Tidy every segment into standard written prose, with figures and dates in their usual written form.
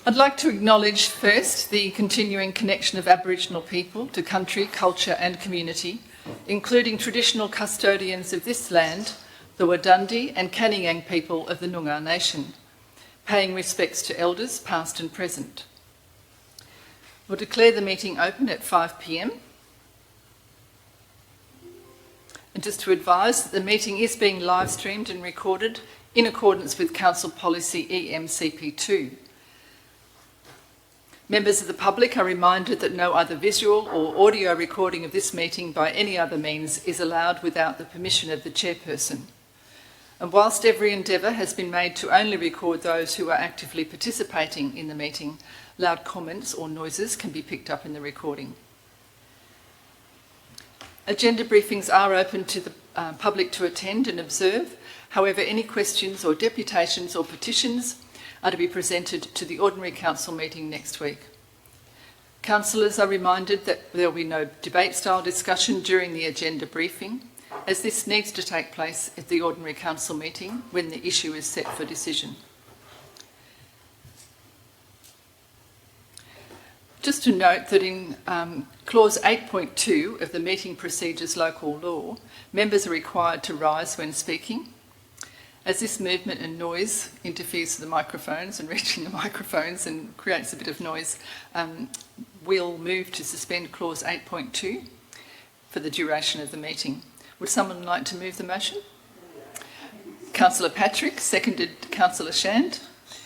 I'd like to acknowledge first the continuing connection of Aboriginal people to country, culture and community, including traditional custodians of this land, the Wadandi and Kaniang people of the Noongar Nation, paying respects to elders past and present. We'll declare the meeting open at 5 p.m. And just to advise that the meeting is being live streamed and recorded in accordance with Council Policy EMCP2. Members of the public are reminded that no other visual or audio recording of this meeting by any other means is allowed without the permission of the chairperson. And whilst every endeavour has been made to only record those who are actively participating in the meeting, loud comments or noises can be picked up in the recording. Agenda briefings are open to the public to attend and observe. However, any questions or deputations or petitions are to be presented to the Ordinary Council meeting next week. Councillors are reminded that there will be no debate-style discussion during the agenda briefing, as this needs to take place at the Ordinary Council meeting when the issue is set for decision. Just to note that in clause 8.2 of the Meeting Procedures Local Law, members are required to rise when speaking. As this movement and noise interferes with the microphones and reaching the microphones and creates a bit of noise, we'll move to suspend clause 8.2 for the duration of the meeting. Would someone like to move the motion? Councillor Patrick, seconded Councillor Shand.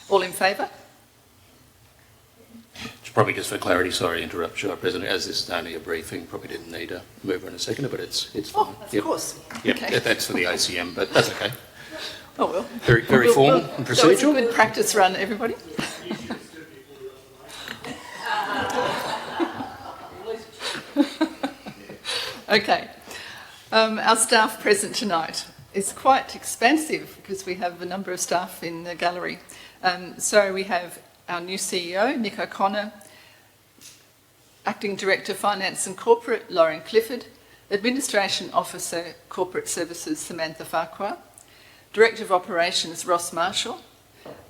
All in favour? Probably just for clarity, sorry to interrupt, Chair President, as this is only a briefing, probably didn't need a mover and a seconder, but it's fine. Oh, of course. Yep, okay. That's for the ACM, but that's okay. Oh well. Very formal and procedural. That was a good practice run, everybody. Okay. Our staff present tonight is quite expansive because we have a number of staff in the gallery. So we have our new CEO, Nick O'Connor, Acting Director, Finance and Corporate, Lauren Clifford, Administration Officer, Corporate Services, Samantha Farquhar, Director of Operations, Ross Marshall,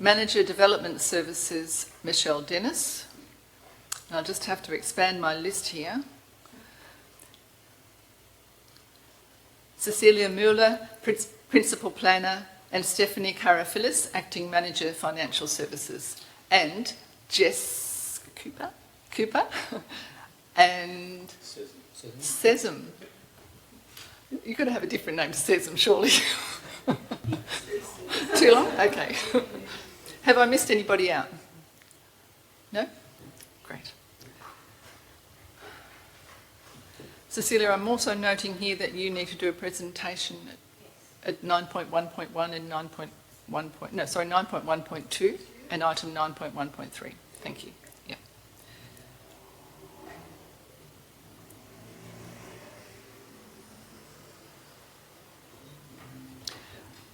Manager Development Services, Michelle Dennis. I'll just have to expand my list here. Cecilia Mueller, Principal Planner, and Stephanie Karafillis, Acting Manager, Financial Services, and Jess Cooper, and Sesam. You've got to have a different name to Sesam, surely. Too long? Okay. Have I missed anybody out? No? Great. Cecilia, I'm also noting here that you need to do a presentation at 9.1.1 and 9.1.2 and item 9.1.3. Thank you. Yeah.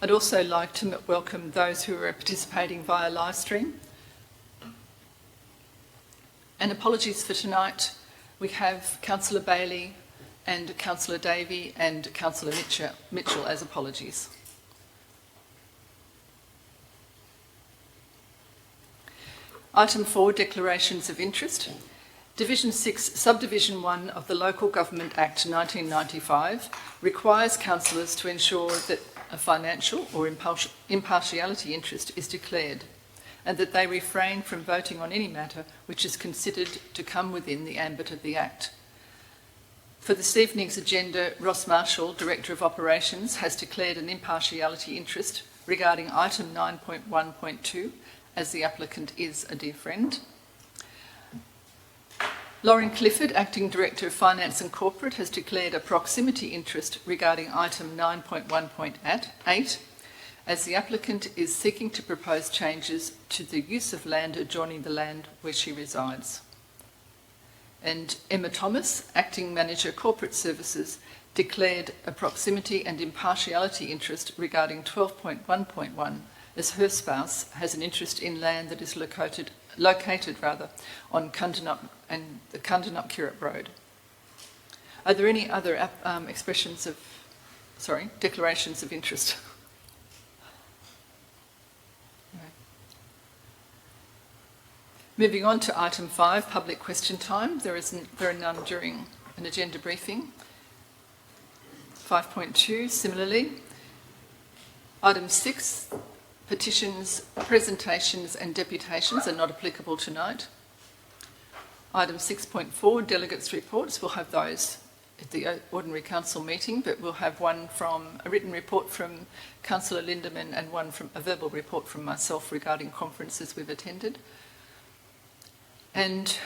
I'd also like to welcome those who are participating via live stream. And apologies for tonight. We have Councillor Bailey and Councillor Davey and Councillor Mitchell as apologies. Item 4, Declarations of Interest. Division 6, Subdivision 1 of the Local Government Act 1995 requires councillors to ensure that a financial or impartiality interest is declared and that they refrain from voting on any matter which is considered to come within the ambit of the Act. For this evening's agenda, Ross Marshall, Director of Operations, has declared an impartiality interest regarding item 9.1.2, as the applicant is a dear friend. Lauren Clifford, Acting Director of Finance and Corporate, has declared a proximity interest regarding item 9.1.8, as the applicant is seeking to propose changes to the use of land adjoining the land where she resides. And Emma Thomas, Acting Manager Corporate Services, declared a proximity and impartiality interest regarding 12.1.1, as her spouse has an interest in land that is located on Kundanup and the Kundanup Curragh Road. Are there any other declarations of interest? Moving on to item 5, public question time. There are none during an agenda briefing. 5.2, similarly. Item 6, petitions, presentations and deputations are not applicable tonight. Item 6.4, delegates' reports. We'll have those at the ordinary council meeting, but we'll have a written report from Councillor Lindeman and a verbal report from myself regarding conferences we've attended. And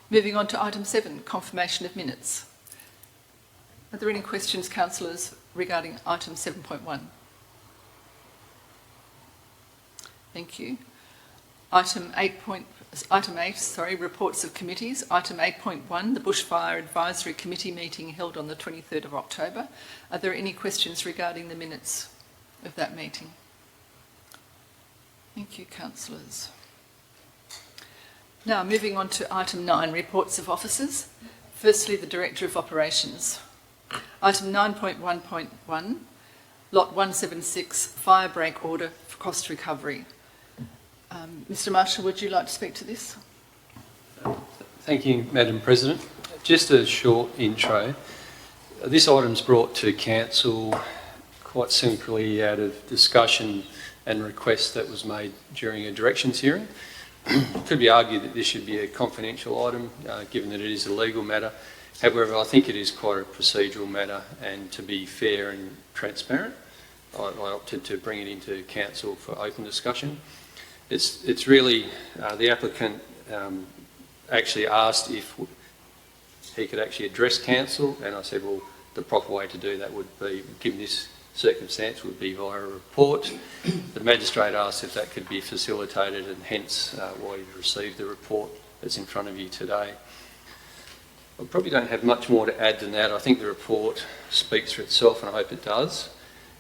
moving on to item 7, confirmation of minutes. Are there any questions, councillors, regarding item 7.1? Thank you. Item 8, reports of committees. Item 8.1, the Bushfire Advisory Committee meeting held on the 23rd of October. Are there any questions regarding the minutes of that meeting? Thank you, councillors. Now, moving on to item 9, reports of officers. Firstly, the Director of Operations. Item 9.1.1, Lot 176, fire break order for cost recovery. Mr Marshall, would you like to speak to this? Thank you, Madam President. Just a short intro. This item's brought to Council quite simply out of discussion and request that was made during a directions hearing. It could be argued that this should be a confidential item, given that it is a legal matter. However, I think it is quite a procedural matter, and to be fair and transparent, I opted to bring it into Council for open discussion. It's really, the applicant actually asked if he could actually address Council, and I said, well, the proper way to do that would be, given this circumstance, would be via a report. The magistrate asked if that could be facilitated, and hence why you've received the report that's in front of you today. I probably don't have much more to add than that. I think the report speaks for itself, and I hope it does.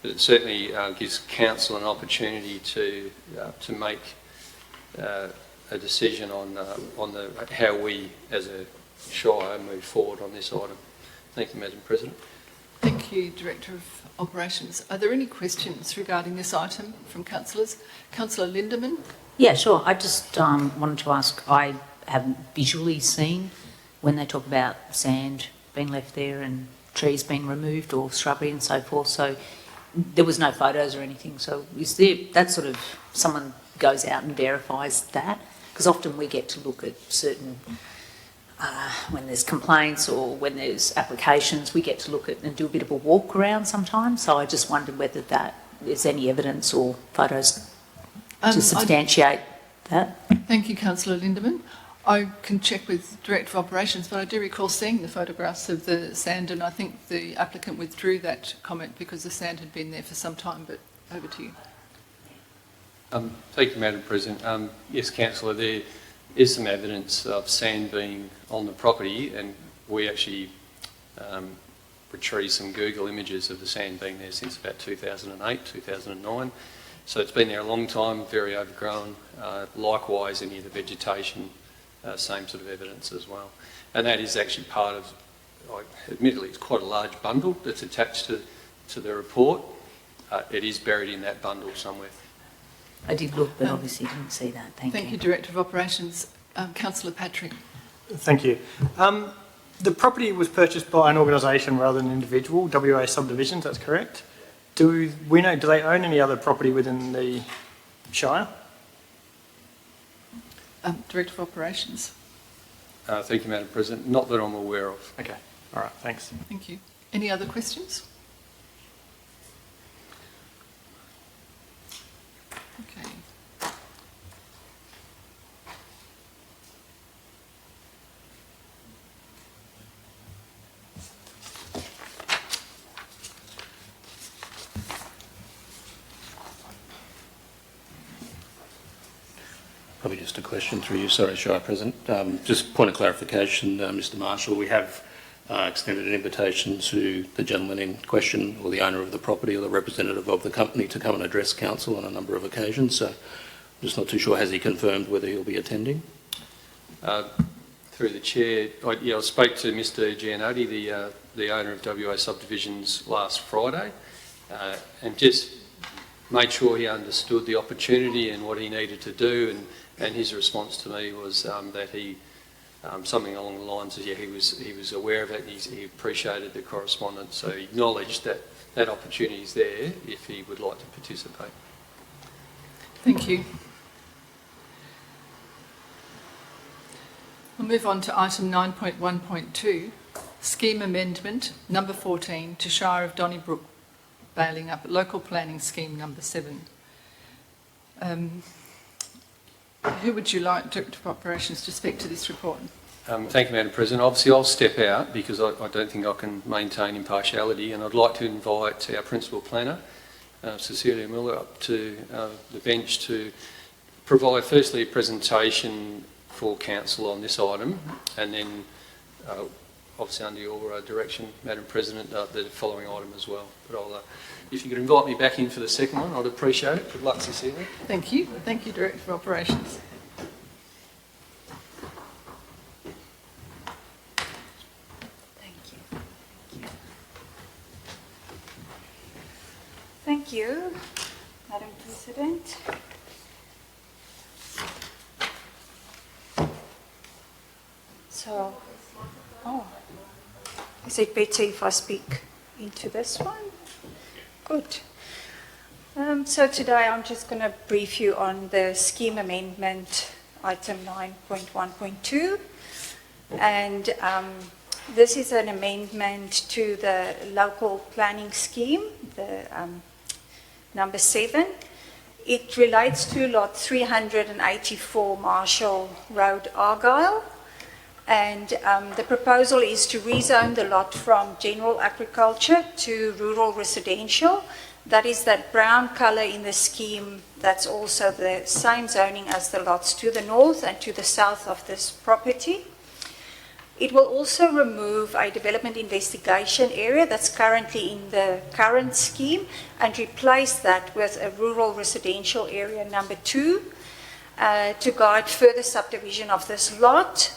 But it certainly gives Council an opportunity to make a decision on how we, as a Shire, move forward on this item. Thank you, Madam President. Thank you, Director of Operations. Are there any questions regarding this item from councillors? Councillor Lindeman? Yeah, sure. I just wanted to ask, I haven't visually seen when they talk about sand being left there and trees being removed or shrubbery and so forth, so there was no photos or anything. So is there, that sort of, someone goes out and verifies that? Because often we get to look at certain, when there's complaints or when there's applications, we get to look at and do a bit of a walk around sometimes. So I just wondered whether that there's any evidence or photos to substantiate that. Thank you, Councillor Lindeman. I can check with Director of Operations, but I do recall seeing the photographs of the sand, and I think the applicant withdrew that comment because the sand had been there for some time, but over to you. Thank you, Madam President. Yes, Councillor, there is some evidence of sand being on the property, and we actually retrieved some Google images of the sand being there since about 2008, 2009. So it's been there a long time, very overgrown. Likewise, any of the vegetation, same sort of evidence as well. And that is actually part of, admittedly, it's quite a large bundle that's attached to the report. It is buried in that bundle somewhere. I did look, but obviously didn't see that. Thank you, Director of Operations. Councillor Patrick. Thank you. The property was purchased by an organisation rather than an individual, WA Subdivisions, that's correct. Do we know, do they own any other property within the Shire? Director of Operations. Thank you, Madam President. Not that I'm aware of. Okay, all right, thanks. Thank you. Any other questions? Okay. Probably just a question through you, sorry, Shire President. Just point of clarification, Mr Marshall, we have extended an invitation to the gentleman in question, or the owner of the property, or the representative of the company, to come and address Council on a number of occasions. So I'm just not too sure, has he confirmed whether he'll be attending? Through the Chair, I spoke to Mr Gianotti, the owner of WA Subdivisions, last Friday, and just made sure he understood the opportunity and what he needed to do, and his response to me was that he, something along the lines of, yeah, he was aware of it, and he appreciated the correspondence, so he acknowledged that that opportunity is there if he would like to participate. Thank you. We'll move on to item 9.1.2, scheme amendment number 14 to Shire of Donnybrook, Baling Up, local planning scheme number 7. Who would you like, Director of Operations, to speak to this report? Thank you, Madam President. Obviously, I'll step out because I don't think I can maintain impartiality, and I'd like to invite our Principal Planner, Cecilia Miller, up to the bench to provide firstly a presentation for Council on this item, and then obviously under your direction, Madam President, the following item as well. But if you could invite me back in for the second one, I'd appreciate it. Good luck, Cecilia. Thank you. Thank you, Director of Operations. Thank you, Madam President. So, is it better if I speak into this one? Good. So today I'm just going to brief you on the scheme amendment, item 9.1.2, and this is an amendment to the local planning scheme, the number 7. It relates to lot 384 Marshall Road, Argyle, and the proposal is to rezone the lot from general agriculture to rural residential. That is that brown colour in the scheme, that's also the same zoning as the lots to the north and to the south of this property. It will also remove a development investigation area that's currently in the current scheme and replace that with a rural residential area number 2 to guide further subdivision of this lot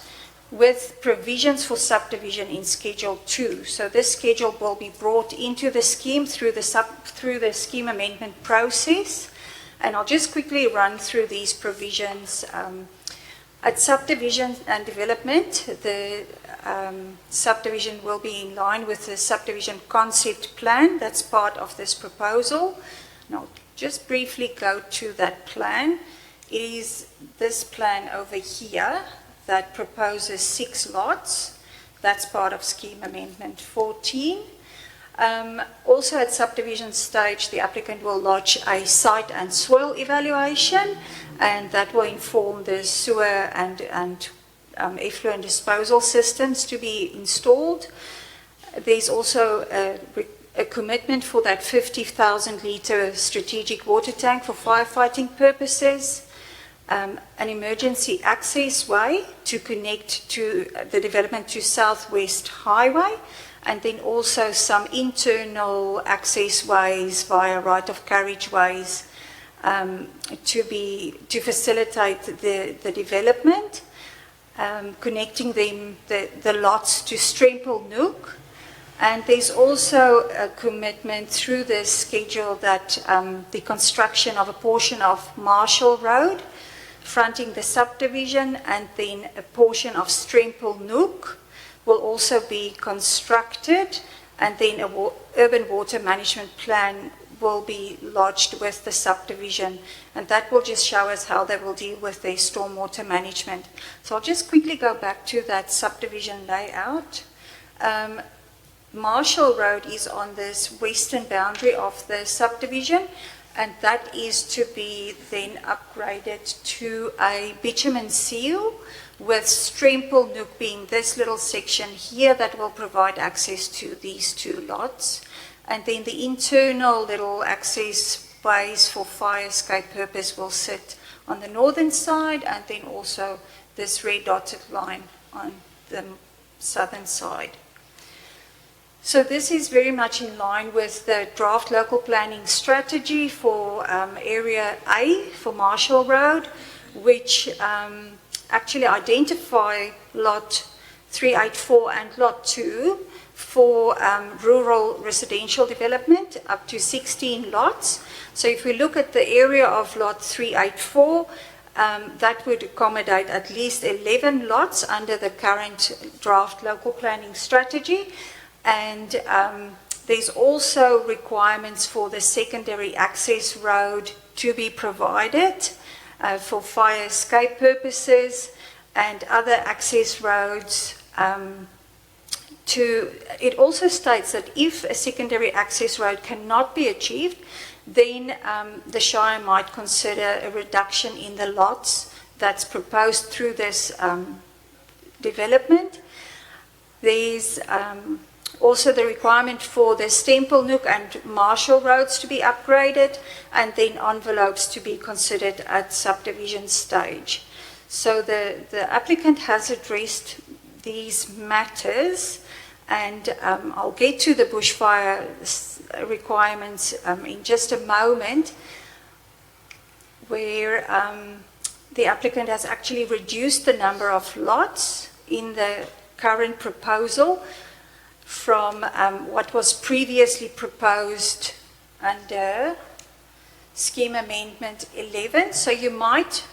with provisions for subdivision in Schedule 2. So this schedule will be brought into the scheme through the scheme amendment process. And I'll just quickly run through these provisions. At subdivision and development, the subdivision will be in line with the subdivision concept plan. That's part of this proposal. And I'll just briefly go to that plan. It is this plan over here that proposes 6 lots. That's part of scheme amendment 14. Also at subdivision stage, the applicant will lodge a site and soil evaluation, and that will inform the sewer and effluent disposal systems to be installed. There's also a commitment for that 50,000 litre strategic water tank for firefighting purposes, an emergency access way to connect to the development to Southwest Highway, and then also some internal access ways via right of carriageways to facilitate the development, connecting the lots to Stremple Nook. And there's also a commitment through this schedule that the construction of a portion of Marshall Road fronting the subdivision and then a portion of Stremple Nook will also be constructed, and then an urban water management plan will be lodged with the subdivision, and that will just show us how they will deal with their stormwater management. So I'll just quickly go back to that subdivision layout. Marshall Road is on this western boundary of the subdivision, and that is to be then upgraded to a bitumen seal, with Stremple Nook being this little section here that will provide access to these 2 lots. And then the internal little access ways for fire escape purpose will sit on the northern side, and then also this red dotted line on the southern side. So this is very much in line with the draft local planning strategy for Area A for Marshall Road, which actually identify lot 384 and Lot 2 for rural residential development, up to 16 lots. So if we look at the area of Lot 384, that would accommodate at least 11 lots under the current draft local planning strategy. And there's also requirements for the secondary access road to be provided for fire escape purposes and other access roads. It also states that if a secondary access road cannot be achieved, then the Shire might consider a reduction in the lots that's proposed through this development. There's also the requirement for the Stempelnoek and Marshall roads to be upgraded, and then envelopes to be considered at subdivision stage. So the applicant has addressed these matters, and I'll get to the bushfire requirements in just a moment, where the applicant has actually reduced the number of lots in the current proposal from what was previously proposed under Scheme Amendment 11. So you might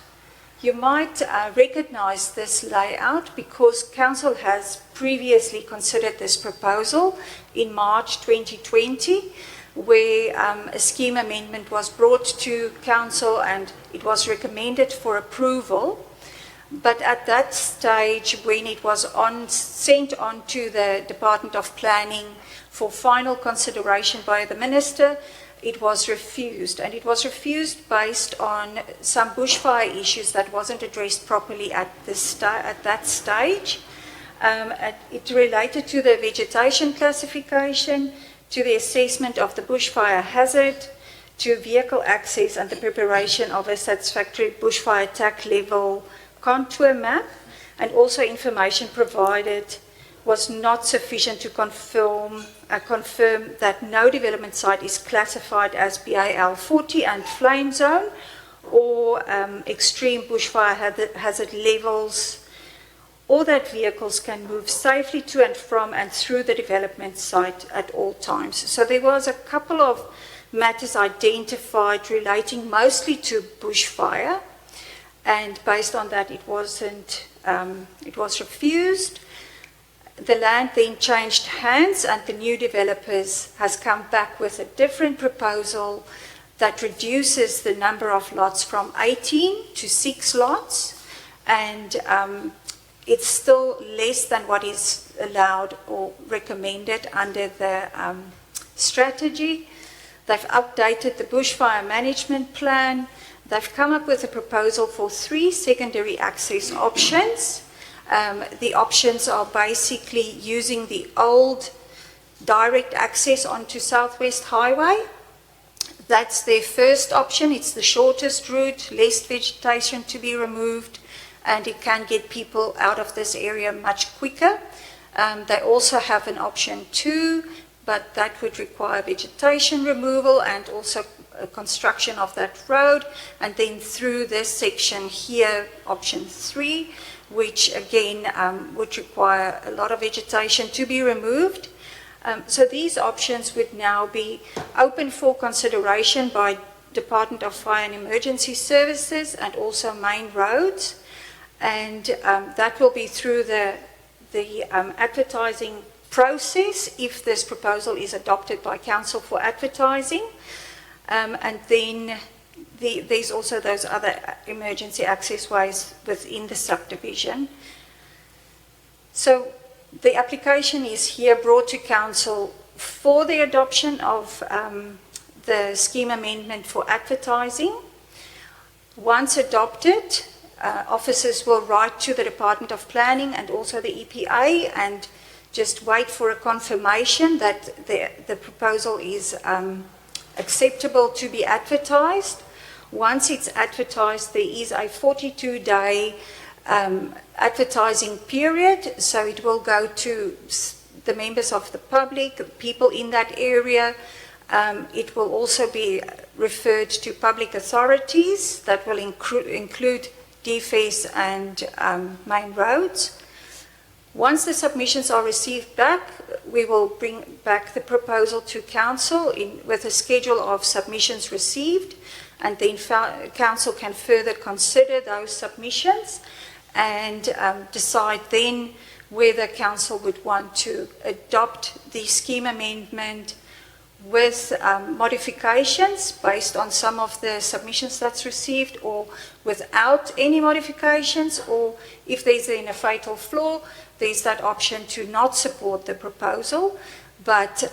recognize this layout because Council has previously considered this proposal in March 2020, where a scheme amendment was brought to Council and it was recommended for approval. But at that stage, when it was sent on to the Department of Planning for final consideration by the Minister, it was refused. And it was refused based on some bushfire issues that wasn't addressed properly at that stage. It related to the vegetation classification, to the assessment of the bushfire hazard, to vehicle access and the preparation of a satisfactory bushfire attack level contour map, and also information provided was not sufficient to confirm that no development site is classified as BAL 40 and flame zone or extreme bushfire hazard levels, or that vehicles can move safely to and from and through the development site at all times. So there was a couple of matters identified relating mostly to bushfire, and based on that it was refused. The land then changed hands, and the new developers has come back with a different proposal that reduces the number of lots from 18 to 6 lots, and it's still less than what is allowed or recommended under the strategy. They've updated the bushfire management plan. They've come up with a proposal for 3 secondary access options. The options are basically using the old direct access onto Southwest Highway. That's their first option. It's the shortest route, less vegetation to be removed, and it can get people out of this area much quicker. They also have an option 2, but that would require vegetation removal and also construction of that road. And then through this section here, option 3, which again would require a lot of vegetation to be removed. So these options would now be open for consideration by Department of Fire and Emergency Services and also Main Roads. And that will be through the advertising process if this proposal is adopted by Council for advertising. And then there's also those other emergency access ways within the subdivision. So the application is here brought to Council for the adoption of the scheme amendment for advertising. Once adopted, officers will write to the Department of Planning and also the EPA and just wait for a confirmation that the proposal is acceptable to be advertised. Once it's advertised, there is a 42-day advertising period, so it will go to the members of the public, people in that area. It will also be referred to public authorities that will include DFS and Main Roads. Once the submissions are received back, we will bring back the proposal to council with a schedule of submissions received, and then council can further consider those submissions and decide then whether council would want to adopt the scheme amendment with modifications based on some of the submissions that's received, or without any modifications, or if there's then a fatal flaw, there's that option to not support the proposal. But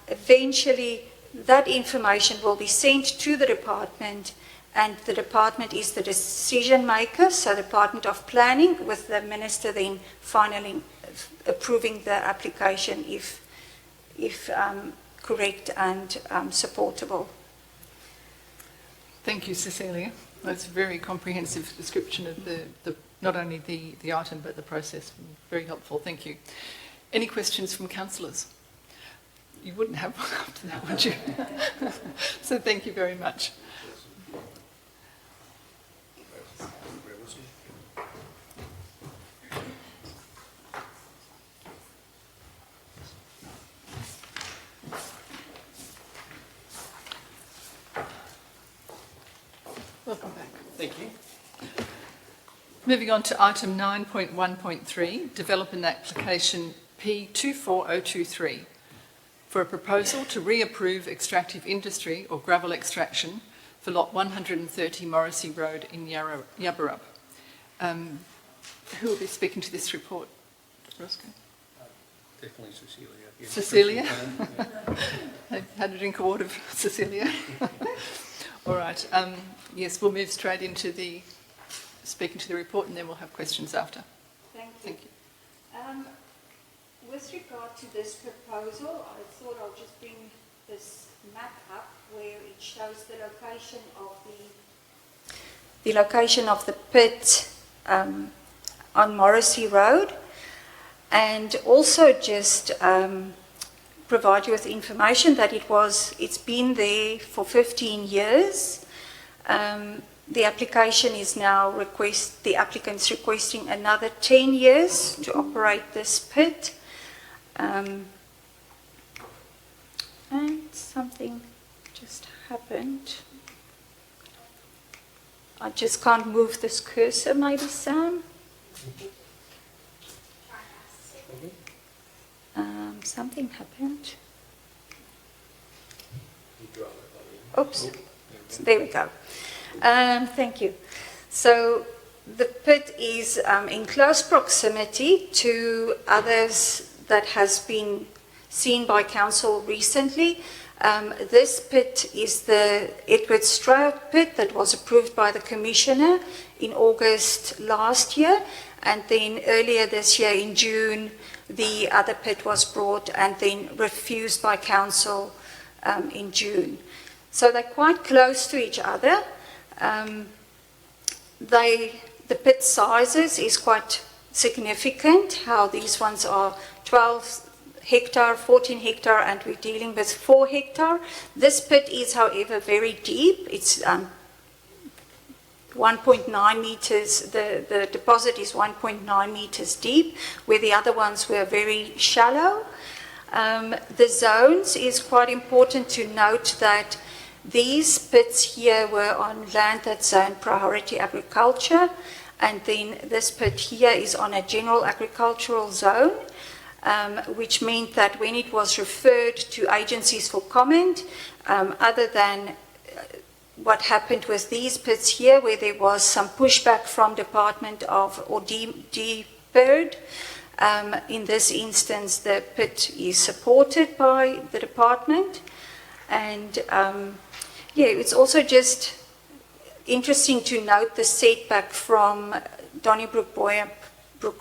eventually that information will be sent to the department, and the department is the decision maker, so the Department of Planning, with the minister then finally approving the application if correct and supportable. Thank you, Cecilia. That's a very comprehensive description of the not only the item but the process. Very helpful. Thank you. Any questions from councillors? You wouldn't have one after that, would you? So thank you very much. Welcome back. Thank you. Moving on to item 9.1.3, development application P24023 for a proposal to reapprove extractive industry or gravel extraction for lot 130 Morrissey Road in Yabberup. Who will be speaking to this report? Roscoe? Definitely Cecilia. Yes. Cecilia? Had a drink of water, Cecilia. All right. Yes, we'll move straight into speaking to the report, and then we'll have questions after. Thank you. Thank you. With regard to this proposal, I thought I'll just bring this map up where it shows the location of the pit on Morrissey Road, and also just provide you with information that it's been there for 15 years. The application is now the applicant's requesting another 10 years to operate this pit. And something just happened. I just can't move this cursor, maybe, Sam? Something happened. Oops. There we go. Thank you. So the pit is in close proximity to others that has been seen by council recently. This pit is the Edward Stroud pit that was approved by the Commissioner in August last year, and then earlier this year in June the other pit was brought and then refused by council in June. So they're quite close to each other. The pit sizes is quite significant, how these ones are 12 hectare, 14 hectare, and we're dealing with 4 hectare. This pit is, however, very deep. It's 1.9 meters, the deposit is 1.9 meters deep, where the other ones were very shallow. The zones is quite important to note that these pits here were on land that's zoned priority agriculture, and then this pit here is on a general agricultural zone, which meant that when it was referred to agencies for comment, other than what happened with these pits here, where there was some pushback from Department of or DBIRD, in this instance the pit is supported by the department. And yeah, it's also just interesting to note the setback from Donnybrook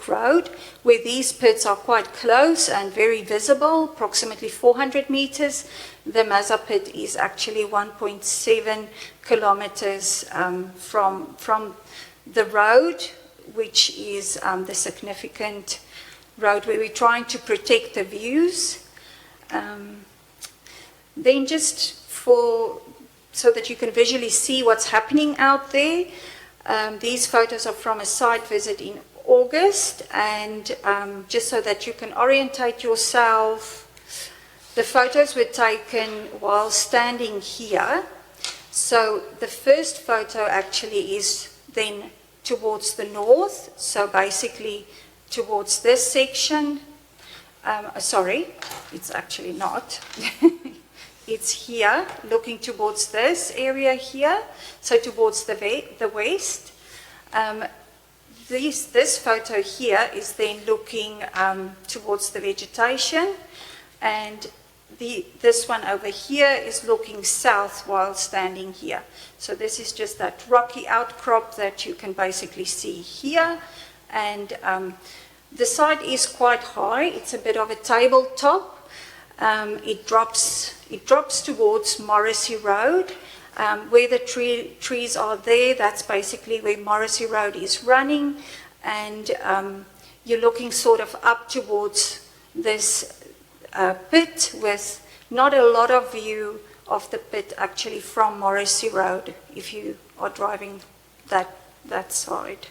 Road, where these pits are quite close and very visible, approximately 400 meters. The Maza pit is actually 1.7 kilometers from the road, which is the significant road where we're trying to protect the views. Then just so that you can visually see what's happening out there, these photos are from a site visit in August, and just so that you can orientate yourself, the photos were taken while standing here. So the first photo actually is then towards the north, so basically towards this section. Sorry, it's actually not. It's here, looking towards this area here, so towards the west. This photo here is then looking towards the vegetation, and this one over here is looking south while standing here. So this is just that rocky outcrop that you can basically see here, and the site is quite high. It's a bit of a tabletop. It drops towards Morrissey Road. Where the trees are there, that's basically where Morrissey Road is running, and you're looking sort of up towards this pit with not a lot of view of the pit actually from Morrissey Road if you are driving that side.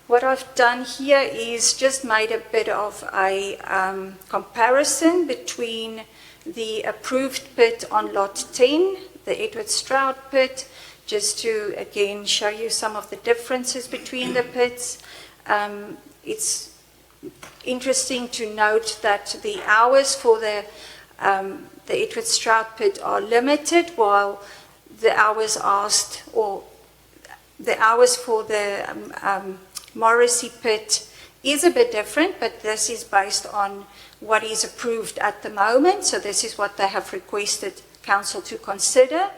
What I've done here is just made a bit of a comparison between the approved pit on lot 10, the Edward Stroud pit, just to again show you some of the differences between the pits. It's interesting to note that the hours for the Edward Stroud pit are limited, while the hours asked, or the hours for the Morrissey pit is a bit different, but this is based on what is approved at the moment. So this is what they have requested council to consider.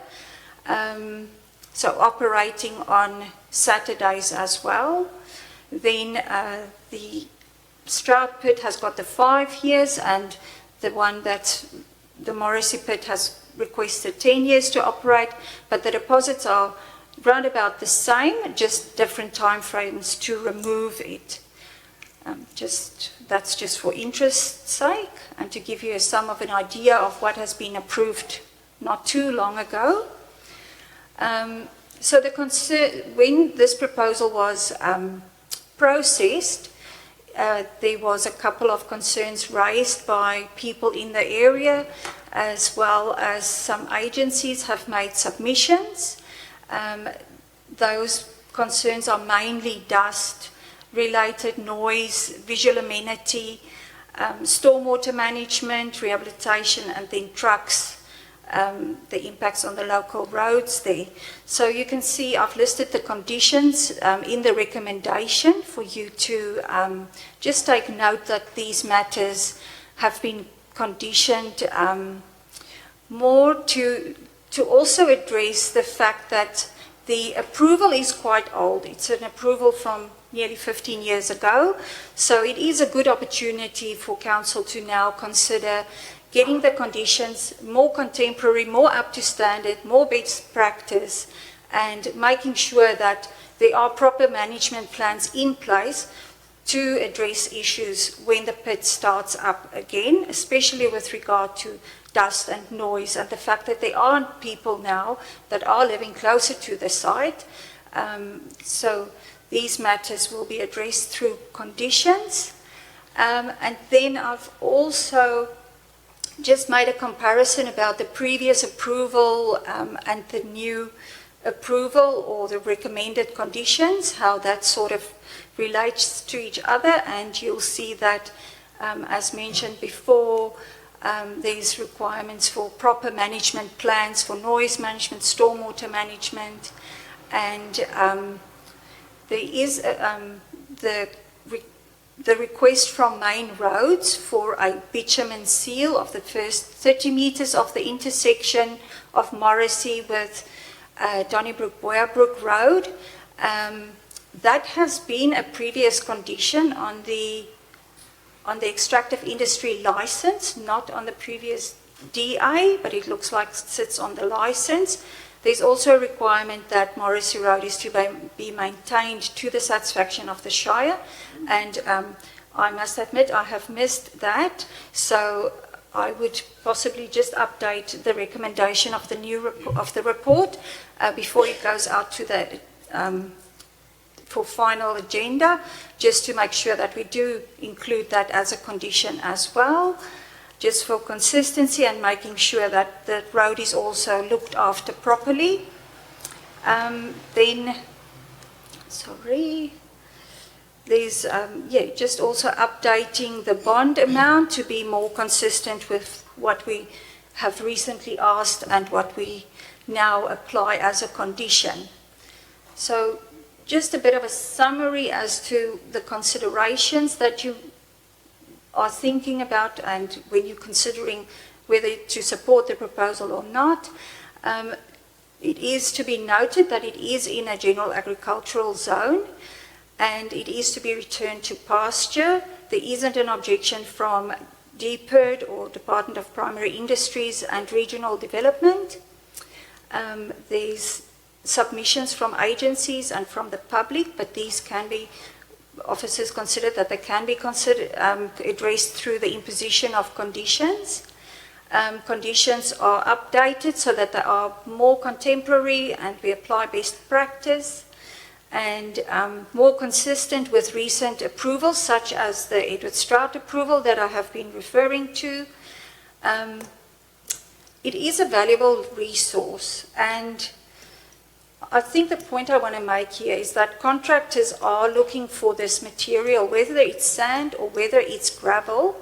So operating on Saturdays as well. Then the Stroud pit has got the 5 years, and the one that the Morrissey pit has requested 10 years to operate, but the deposits are round about the same, just different time frames to remove it. That's just for interest's sake, and to give you some of an idea of what has been approved not too long ago. So when this proposal was processed, there was a couple of concerns raised by people in the area, as well as some agencies have made submissions. Those concerns are mainly dust-related, noise, visual amenity, stormwater management, rehabilitation, and then trucks, the impacts on the local roads there. So you can see I've listed the conditions in the recommendation for you to just take note that these matters have been conditioned more to also address the fact that the approval is quite old. It's an approval from nearly 15 years ago. So it is a good opportunity for council to now consider getting the conditions more contemporary, more up to standard, more best practice, and making sure that there are proper management plans in place to address issues when the pit starts up again, especially with regard to dust and noise, and the fact that there aren't people now that are living closer to the site. So these matters will be addressed through conditions. And then I've also just made a comparison about the previous approval and the new approval, or the recommended conditions, how that sort of relates to each other. And you'll see that, as mentioned before, there's requirements for proper management plans for noise management, stormwater management, and there is the request from Main Roads for a bitumen seal of the first 30 metres of the intersection of Morrissey with Donnybrook-Boyabrook Road. That has been a previous condition on the extractive industry license, not on the previous DA, but it looks like it sits on the license. There's also a requirement that Morrissey Road is to be maintained to the satisfaction of the Shire, and I must admit I have missed that. So I would possibly just update the recommendation of the report before it goes out to the for final agenda, just to make sure that we do include that as a condition as well, just for consistency and making sure that the road is also looked after properly. Then, sorry. There's, just also updating the bond amount to be more consistent with what we have recently asked and what we now apply as a condition. So just a bit of a summary as to the considerations that you are thinking about and when you're considering whether to support the proposal or not. It is to be noted that it is in a general agricultural zone, and it is to be returned to pasture. There isn't an objection from DPIRD or Department of Primary Industries and Regional Development. There's submissions from agencies and from the public, but these can be, officers consider that they can be addressed through the imposition of conditions. Conditions are updated so that they are more contemporary and we apply best practice, and more consistent with recent approvals, such as the Edward Strout approval that I have been referring to. It is a valuable resource, and I think the point I want to make here is that contractors are looking for this material, whether it's sand or whether it's gravel,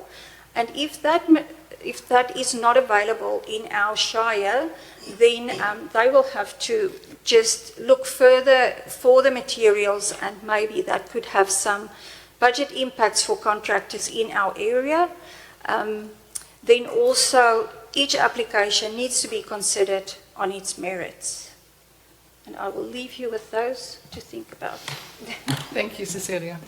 and if that is not available in our shire, then they will have to just look further for the materials, and maybe that could have some budget impacts for contractors in our area. Then also, each application needs to be considered on its merits. And I will leave you with those to think about. Thank you, Cecilia.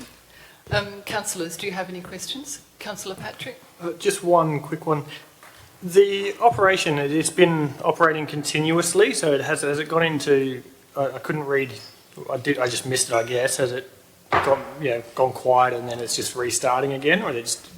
Councillors, do you have any questions? Councillor Patrick? Just one quick one. The operation, it's been operating continuously, so it has it gone into, I couldn't read, I just missed it, I guess. Has it gone quiet and then it's just restarting again, or it's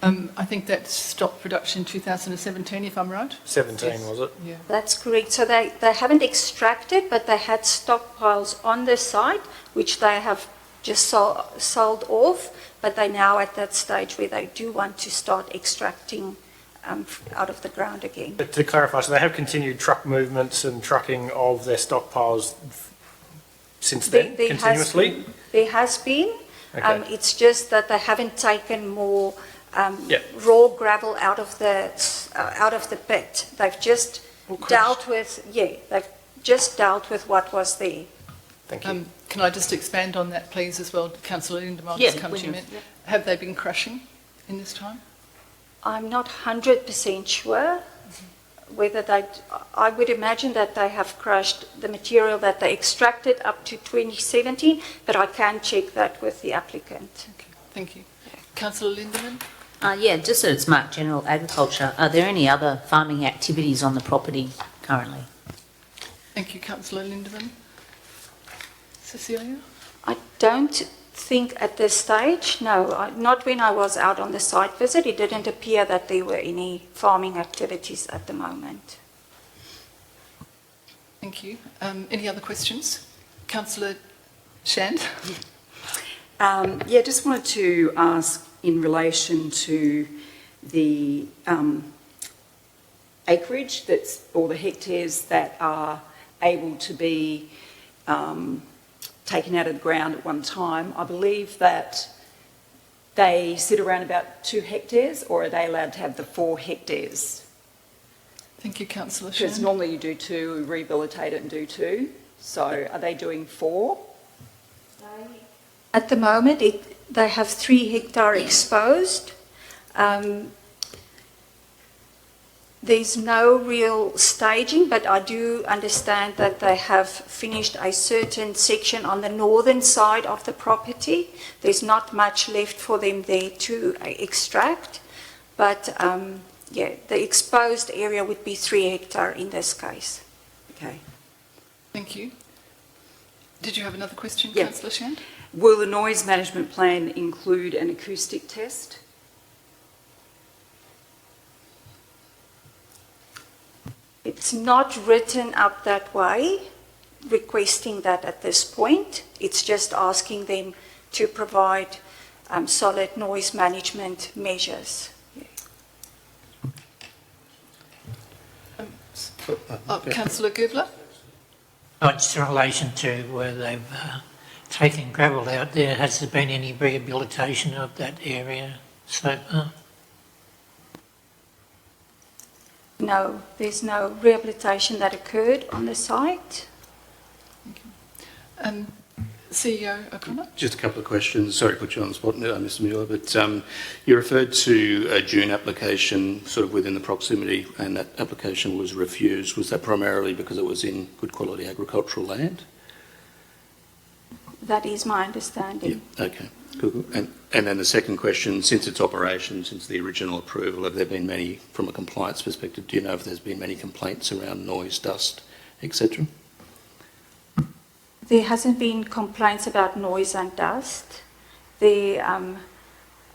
I think that stopped production in 2017, if I'm right. 17, Yes. was it? Yeah. That's correct. So they haven't extracted, but they had stockpiles on the site, which they have just sold off, but they're now at that stage where they do want to start extracting out of the ground again. But to clarify, so they have continued truck movements and trucking of their stockpiles since then, continuously? There has been. Okay. It's just that they haven't taken more raw gravel out of the pit. They've just dealt with what was there. Thank you. Can I just expand on that, please, as well? Councillor Lindemann, Yeah, just come to you. please. Have they been crushing in this time? I'm not 100% sure whether I would imagine that they have crushed the material that they extracted up to 2017, but I can check that with the applicant. Okay, thank you. Councillor Lindemann? Just that it's marked general agriculture. Are there any other farming activities on the property currently? Thank you, Councillor Lindemann. Cecilia? I don't think at this stage, no, not when I was out on the site visit. It didn't appear that there were any farming activities at the moment. Thank you. Any other questions? Councillor Shand? Just wanted to ask in relation to the acreage or the hectares that are able to be taken out of the ground at one time. I believe that they sit around about 2 hectares, or are they allowed to have the 4 hectares? Thank you, Councillor Because Shand. normally you do 2, rehabilitate it and do 2. So are they doing 4? At the moment, they have 3 hectare exposed. There's no real staging, but I do understand that they have finished a certain section on the northern side of the property. There's not much left for them there to extract, but the exposed area would be 3 hectare in this case. Okay. Thank you. Did you have another question, Yeah. Councillor Shand? Will the noise management plan include an acoustic test? It's not written up that way, requesting that at this point. It's just asking them to provide solid noise management measures. Councillor Gubler? Just in relation to where they've taken gravel out there, has there been any rehabilitation of that area so far? No, there's no rehabilitation that occurred on the site. CEO O'Connor? Just a couple of questions. Sorry to put you on the spot, Mr Muir, but you referred to a June application sort of within the proximity, and that application was refused. Was that primarily because it was in good quality agricultural land? That is my understanding. Yeah, okay. Good. And then the second question, since its operation, since the original approval, have there been many, from a compliance perspective, do you know if there's been many complaints around noise, dust, etc.? There hasn't been complaints about noise and dust. I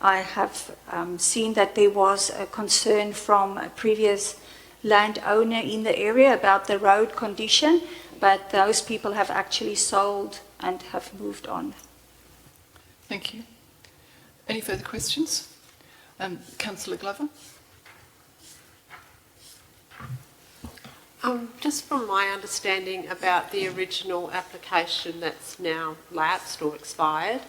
have seen that there was a concern from a previous landowner in the area about the road condition, but those people have actually sold and have moved on. Thank you. Any further questions? Councillor Glover? Just from my understanding about the original application that's now lapsed or expired,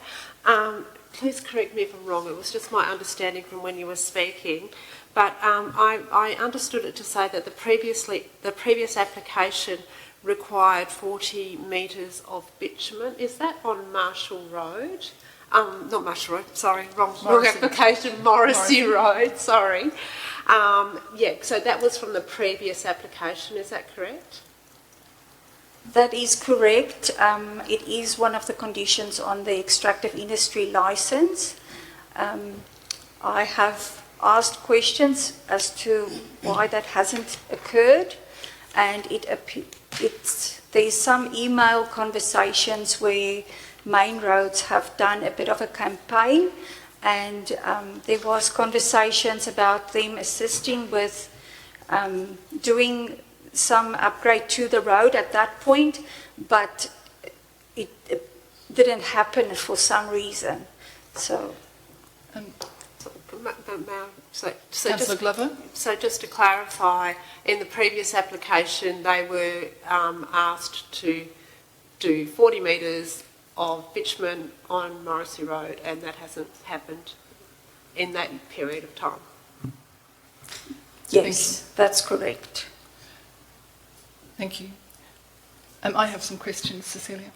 please correct me if I'm wrong, it was just my understanding from when you were speaking, but I understood it to say that the previous application required 40 metres of bitumen. Is that on Marshall Road? Not Marshall Road, sorry, wrong application, Morrissey Road, sorry. Yeah, so that was from the previous application, is that correct? That is correct. It is one of the conditions on the extractive industry licence. I have asked questions as to why that hasn't occurred, and there's some email conversations where Main Roads have done a bit of a campaign, and there was conversations about them assisting with doing some upgrade to the road at that point, but it didn't happen for some reason. So, Councillor Glover? So just to clarify, in the previous application they were asked to do 40 metres of bitumen on Morrissey Road, and that hasn't happened in that period of time. yes, that's correct. Thank you. I have some questions, Cecilia.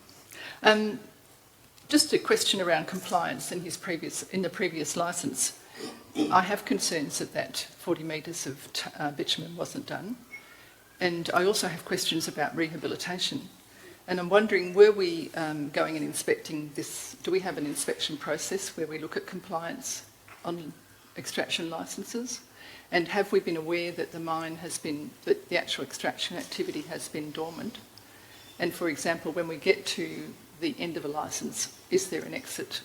Just a question around compliance in the previous licence. I have concerns that 40 metres of bitumen wasn't done, and I also have questions about rehabilitation. And I'm wondering, were we going and inspecting this? Do we have an inspection process where we look at compliance on extraction licences? And have we been aware that that the actual extraction activity has been dormant? And for example, when we get to the end of a licence, is there an exit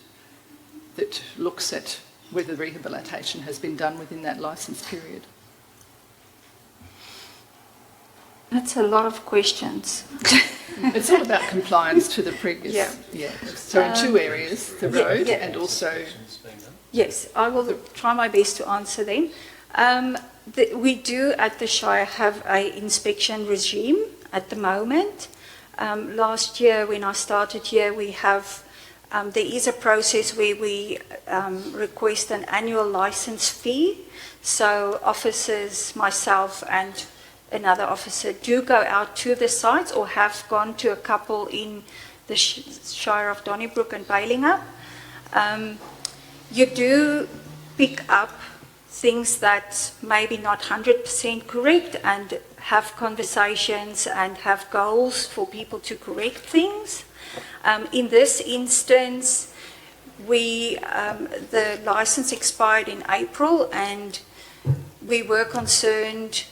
that looks at whether rehabilitation has been done within that licence period? That's a lot of questions. It's all about compliance to the previous. Yeah. So in two areas, the road and also. Yes, I will try my best to answer them. We do at the Shire have an inspection regime at the moment. Last year when I started here, we have, there is a process where we request an annual licence fee. So officers, myself and another officer do go out to the sites, or have gone to a couple in the Shire of Donnybrook and Balingup. You do pick up things that maybe not 100% correct, and have conversations and have goals for people to correct things. In this instance, the license expired in April, and we were concerned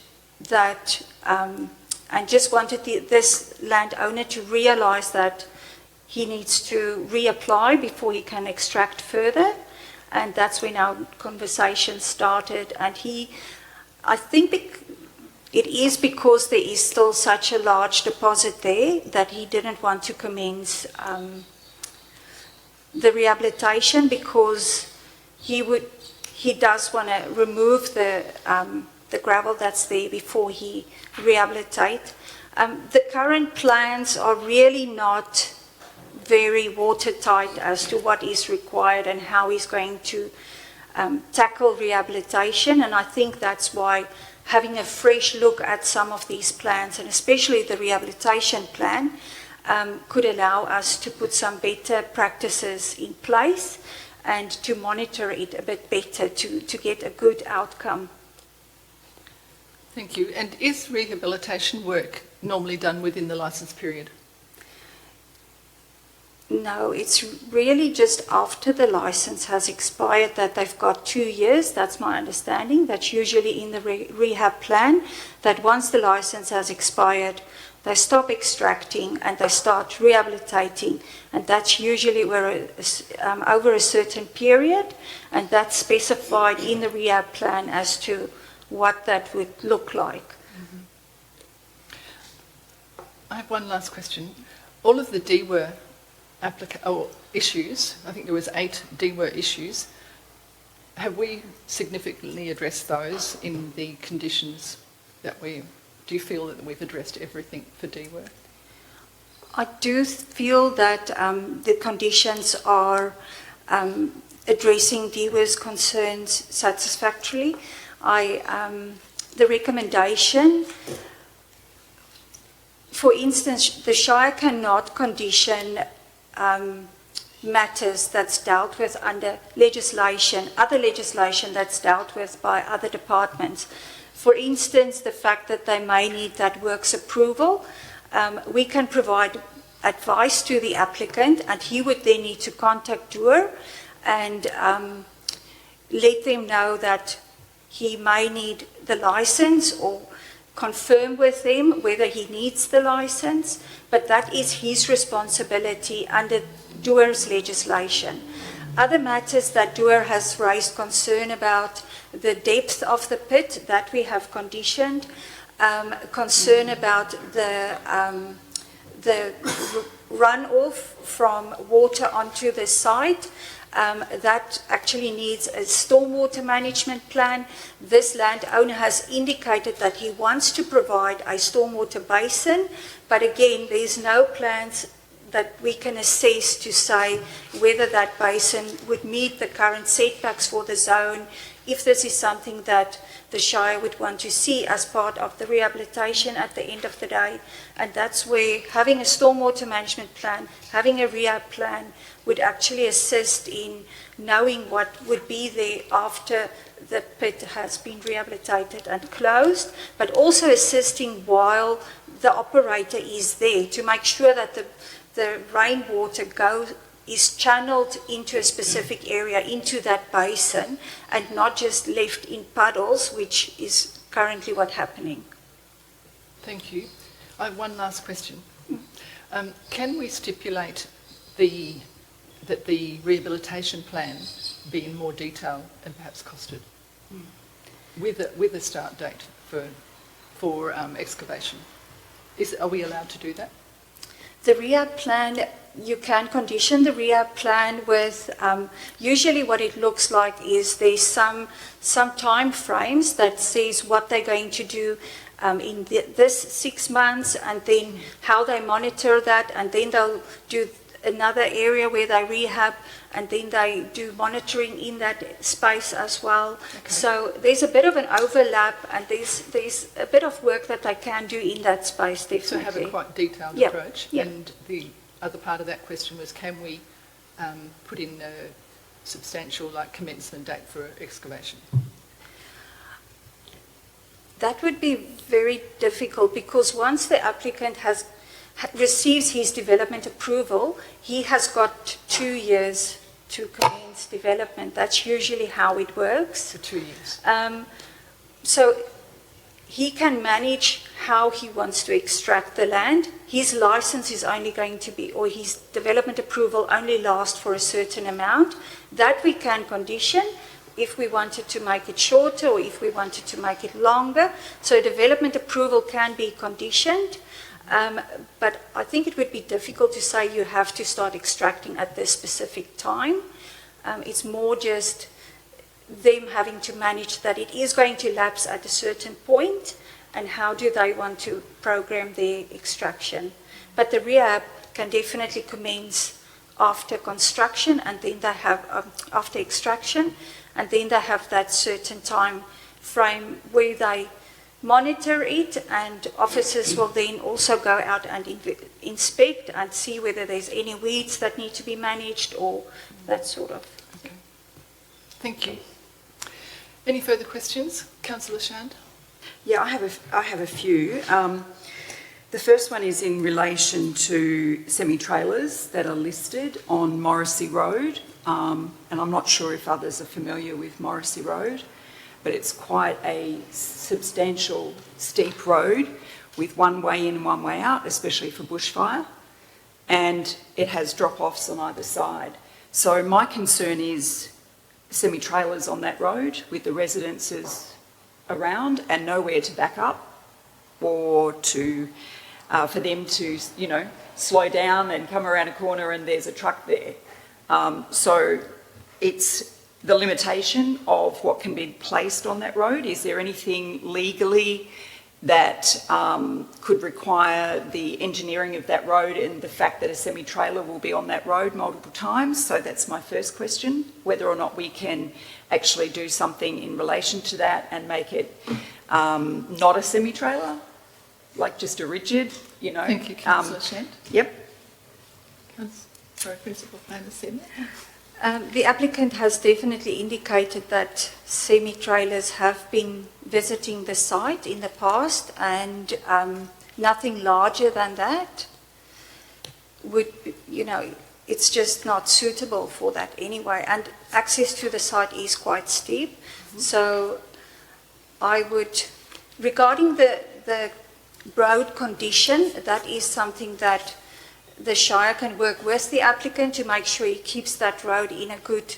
that, and just wanted this landowner to realise that he needs to reapply before he can extract further. And that's when our conversation started. And I think It is because there is still such a large deposit there that he didn't want to commence the rehabilitation, because he does want to remove the gravel that's there before he rehabilitate. The current plans are really not very watertight as to what is required and how he's going to tackle rehabilitation, and I think that's why having a fresh look at some of these plans, and especially the rehabilitation plan, could allow us to put some better practices in place and to monitor it a bit better to get a good outcome. Thank you. And is rehabilitation work normally done within the licence period? No, it's really just after the license has expired that they've got 2 years. That's my understanding. That's usually in the rehab plan, that once the license has expired, they stop extracting and they start rehabilitating. And that's usually where over a certain period, and that's specified in the rehab plan as to what that would look like. Mm-hmm. I have one last question. All of the DWER issues, I think there was 8 DWER issues, have we significantly addressed those in the conditions that do you feel that we've addressed everything for DWER? I do feel that the conditions are addressing DWER's concerns satisfactorily. The recommendation, for instance, the Shire cannot condition matters that's dealt with under legislation, other legislation that's dealt with by other departments. For instance, the fact that they may need that works approval, we can provide advice to the applicant, and he would then need to contact DWER and let them know that he may need the license, or confirm with them whether he needs the license, but that is his responsibility under DWER's legislation. Other matters that DWER has raised concern about, the depth of the pit that we have conditioned, concern about the runoff from water onto the site, that actually needs a stormwater management plan. This landowner has indicated that he wants to provide a stormwater basin, but again, there's no plans that we can assess to say whether that basin would meet the current setbacks for the zone, if this is something that the Shire would want to see as part of the rehabilitation at the end of the day. And that's where having a stormwater management plan, having a rehab plan, would actually assist in knowing what would be there after the pit has been rehabilitated and closed, but also assisting while the operator is there to make sure that the rainwater is channeled into a specific area, into that basin, and not just left in puddles, which is currently what's happening. Thank you. I have one last question. Can we stipulate that the rehabilitation plan be in more detail and perhaps costed, with a start date for excavation? Are we allowed to do that? The rehab plan, you can condition the rehab plan with, usually what it looks like is there's some time frames that says what they're going to do in this 6 months, and then how they monitor that, and then they'll do another area where they rehab, and then they do monitoring in that space as well. Okay. So there's a bit of an overlap, and there's a bit of work that they can do in that space, definitely. So have a quite detailed Yep. approach. Yep. And the other part of that question was, can we put in a substantial commencement date for excavation? That would be very difficult, because once the applicant receives his development approval, he has got 2 years to commence development. That's usually how it works. For 2 years. So he can manage how he wants to extract the land. His license is only going to be, or his development approval only lasts for a certain amount. That we can condition. if we wanted to make it shorter or if we wanted to make it longer. So development approval can be conditioned, but I think it would be difficult to say you have to start extracting at this specific time. It's more just them having to manage that it is going to lapse at a certain point, and how do they want to program their extraction. But the rehab can definitely commence after construction, and then they have after extraction, and then they have that certain time frame where they monitor it, and officers will then also go out and inspect and see whether there's any weeds that need to be managed or that sort of. Okay. Thank you. Any further questions? Councillor Shand? Yeah, I have a few. The first one is in relation to semi-trailers that are listed on Morrissey Road, and I'm not sure if others are familiar with Morrissey Road, but it's quite a substantial, steep road with one way in and one way out, especially for bushfire, and it has drop-offs on either side. So my concern is semi-trailers on that road with the residences around and nowhere to back up or to for them to, you know, slow down and come around a corner and there's a truck there. So it's the limitation of what can be placed on that road. Is there anything legally that could require the engineering of that road and the fact that a semi-trailer will be on that road multiple times? So that's my first question, whether or not we can actually do something in relation to that and make it not a semi-trailer, like just a rigid, you know. Thank you, Councillor Shand. Yep. Sorry, Principal Anderson. The applicant has definitely indicated that semi-trailers have been visiting the site in the past, and nothing larger than that would, you know, it's just not suitable for that anyway. And access to the site is quite steep. So I would, regarding the road condition, that is something that the Shire can work with the applicant to make sure he keeps that road in a good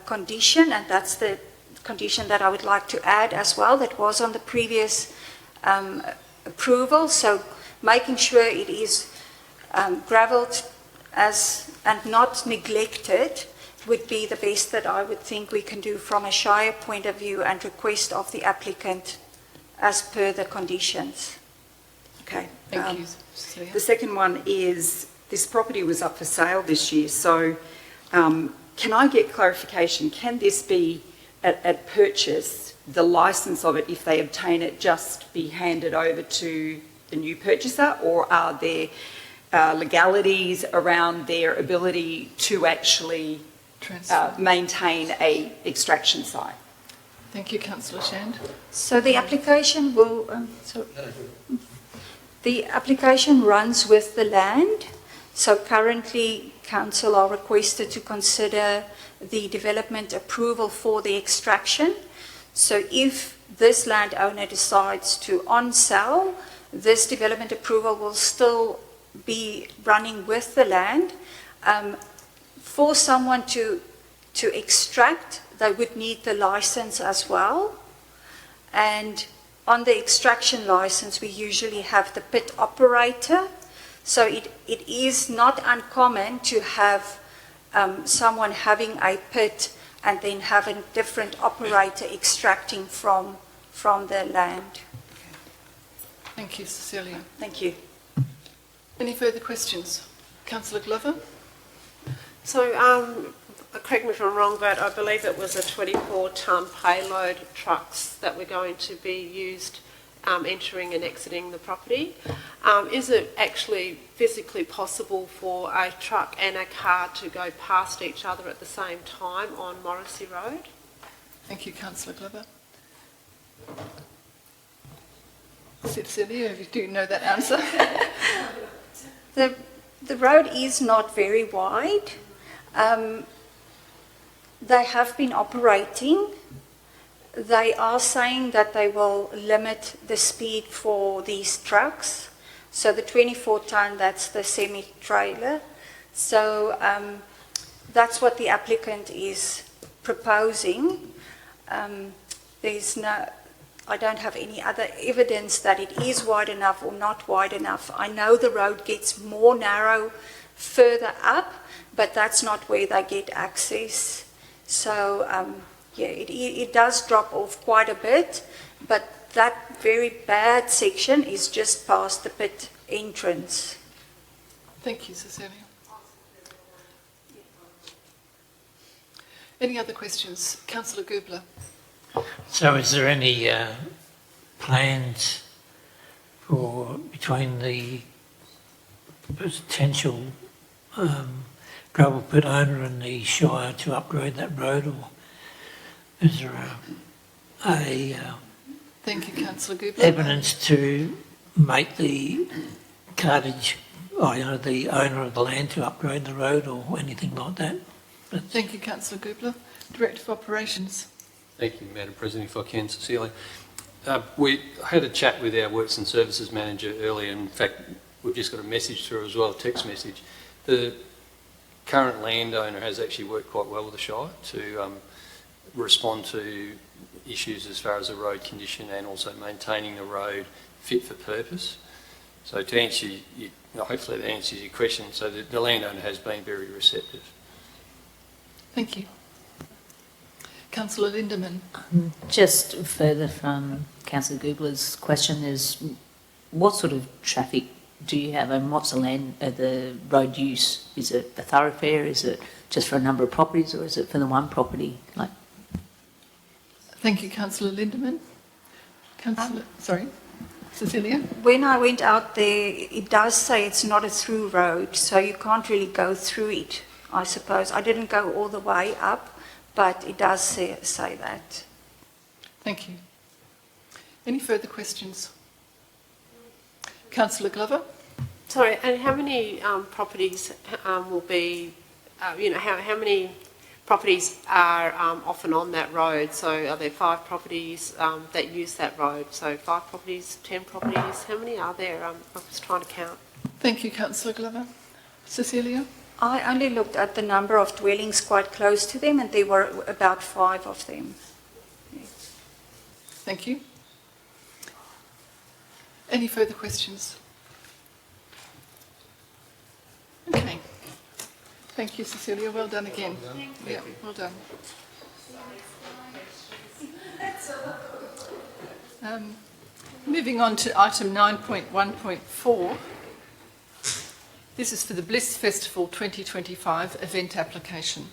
condition, and that's the condition that I would like to add as well, that was on the previous approval. So making sure it is gravelled and not neglected would be the best that I would think we can do from a Shire point of view and request of the applicant as per the conditions. Okay. Thank you, Cecilia. The second one is, this property was up for sale this year, so can I get clarification? Can this be, at purchase, the licence of it, if they obtain it, just be handed over to the new purchaser, or are there legalities around their ability to actually maintain a extraction site? Thank you, Councillor Shand. So the application will, the application runs with the land. So currently, council are requested to consider the development approval for the extraction. So if this landowner decides to on-sell, this development approval will still be running with the land. For someone to extract, they would need the license as well. And on the extraction license, we usually have the pit operator. So it is not uncommon to have someone having a pit and then have a different operator extracting from the land. Thank you, Cecilia. Thank you. Any further questions? Councillor Glover? So, correct me if I'm wrong, but I believe it was a 24-tonne payload trucks that were going to be used entering and exiting the property. Is it actually physically possible for a truck and a car to go past each other at the same time on Morrissey Road? Thank you, Councillor Glover. Cecilia, do you know that answer? The road is not very wide. They have been operating. They are saying that they will limit the speed for these trucks. So the 24-tonne, that's the semi-trailer. So that's what the applicant is proposing. there's no, I don't have any other evidence that it is wide enough or not wide enough. I know the road gets more narrow further up, but that's not where they get access. So, yeah, it does drop off quite a bit, but that very bad section is just past the pit entrance. Thank you, Cecilia. Any other questions? Councillor Goobler. So is there any plans for between the potential gravel pit owner and the Shire to upgrade that road, or is there Thank you, Councillor Goobler. evidence to make the cartage, the owner of the land to upgrade the road or anything like that? Thank you, Councillor Goobler. Director of Operations. Thank you, Madam President, if I can, Cecilia. We had a chat with our Works and Services Manager earlier. In fact, we've just got a message through as well, a text message. The current landowner has actually worked quite well with the Shire to respond to issues as far as the road condition and also maintaining the road fit for purpose. So to answer you, hopefully that answers your question. So the landowner has been very receptive. Thank you. Councillor Lindemann. Just further from Councillor Googler's question is, what sort of traffic do you have, and what's the road use? Is it a thoroughfare? Is it just for a number of properties, or is it for the one property? Thank you, Councillor Lindemann. Sorry, Cecilia. When I went out there, it does say it's not a through road, so you can't really go through it, I suppose. I didn't go all the way up, but it does say that. Thank you. Any further questions? Councillor Glover. Sorry, and how many properties will be, how many properties are often on that road? So are there 5 properties that use that road? So 5 properties, 10 properties, how many are there? I was trying to count. Thank you, Councillor Glover. Cecilia. I only looked at the number of dwellings quite close to them, and there were about 5 of them. Thank you. Any further questions? Okay. Thank you, Cecilia. Well done again. Yeah, well done. Moving on to item 9.1.4. This is for the Bliss Festival 2025 event application.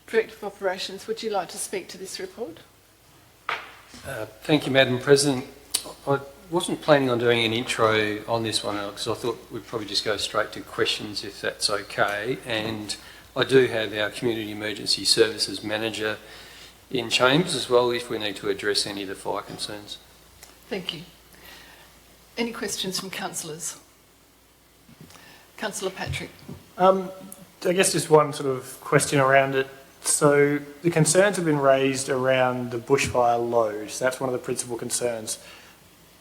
Director of Operations, would you like to speak to this report? Thank you, Madam President. I wasn't planning on doing an intro on this one because I thought we'd probably just go straight to questions if that's okay. And I do have our Community Emergency Services Manager in chambers as well if we need to address any of the fire concerns. Thank you. Any questions from councillors? Councillor Patrick. I guess just one sort of question around it. So the concerns have been raised around the bushfire loads. That's one of the principal concerns.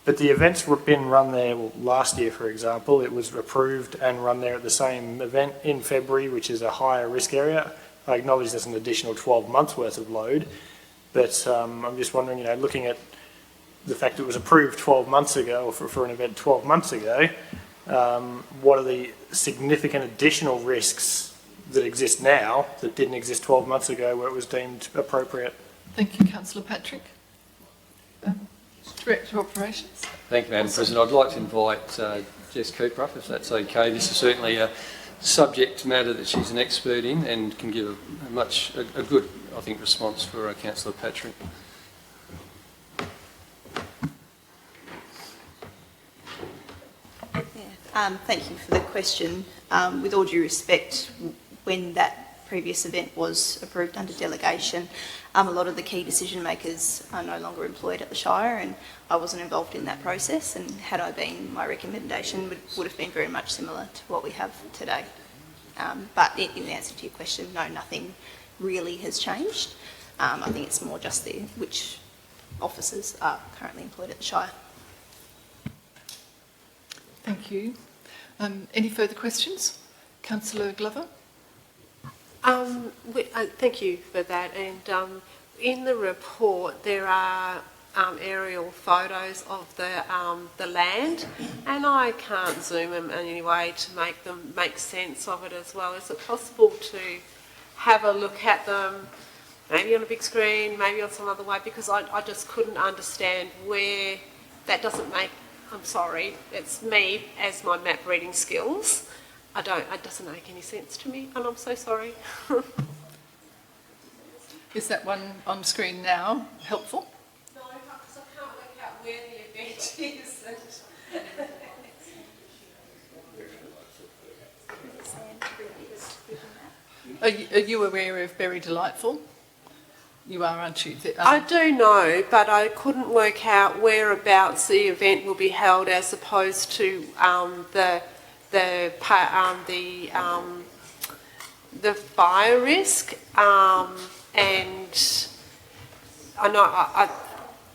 But the event's been run there, well, last year, for example, it was approved and run there at the same event in February, which is a higher risk area. I acknowledge there's an additional 12 months worth of load, but I'm just wondering, looking at the fact that it was approved 12 months ago, or for an event 12 months ago, what are the significant additional risks that exist now that didn't exist 12 months ago where it was deemed appropriate? Thank you, Councillor Patrick. Director of Operations. Thank you, Madam President. I'd like to invite Jess Cooper up, if that's okay. This is certainly a subject matter that she's an expert in and can give a good, I think, response for Councillor Patrick. Thank you for the question. With all due respect, when that previous event was approved under delegation, a lot of the key decision makers are no longer employed at the Shire, and I wasn't involved in that process, and had I been, my recommendation would have been very much similar to what we have today. But in answer to your question, no, nothing really has changed. I think it's more just which officers are currently employed at the Shire. Thank you. Any further questions? Councillor Glover. Thank you for that. And in the report, there are aerial photos of the land, and I can't zoom them in any way to make them make sense of it as well. Is it possible to have a look at them, maybe on a big screen, maybe on some other way? Because I just couldn't understand where that doesn't make. I'm sorry, it's me as my map reading skills. It doesn't make any sense to me, and I'm so sorry. Is that one on screen now helpful? No, because I can't work out where the event is. Are you aware of Berry Delightful? You are, aren't you? I do know, but I couldn't work out whereabouts the event will be held, as opposed to the fire risk, and I know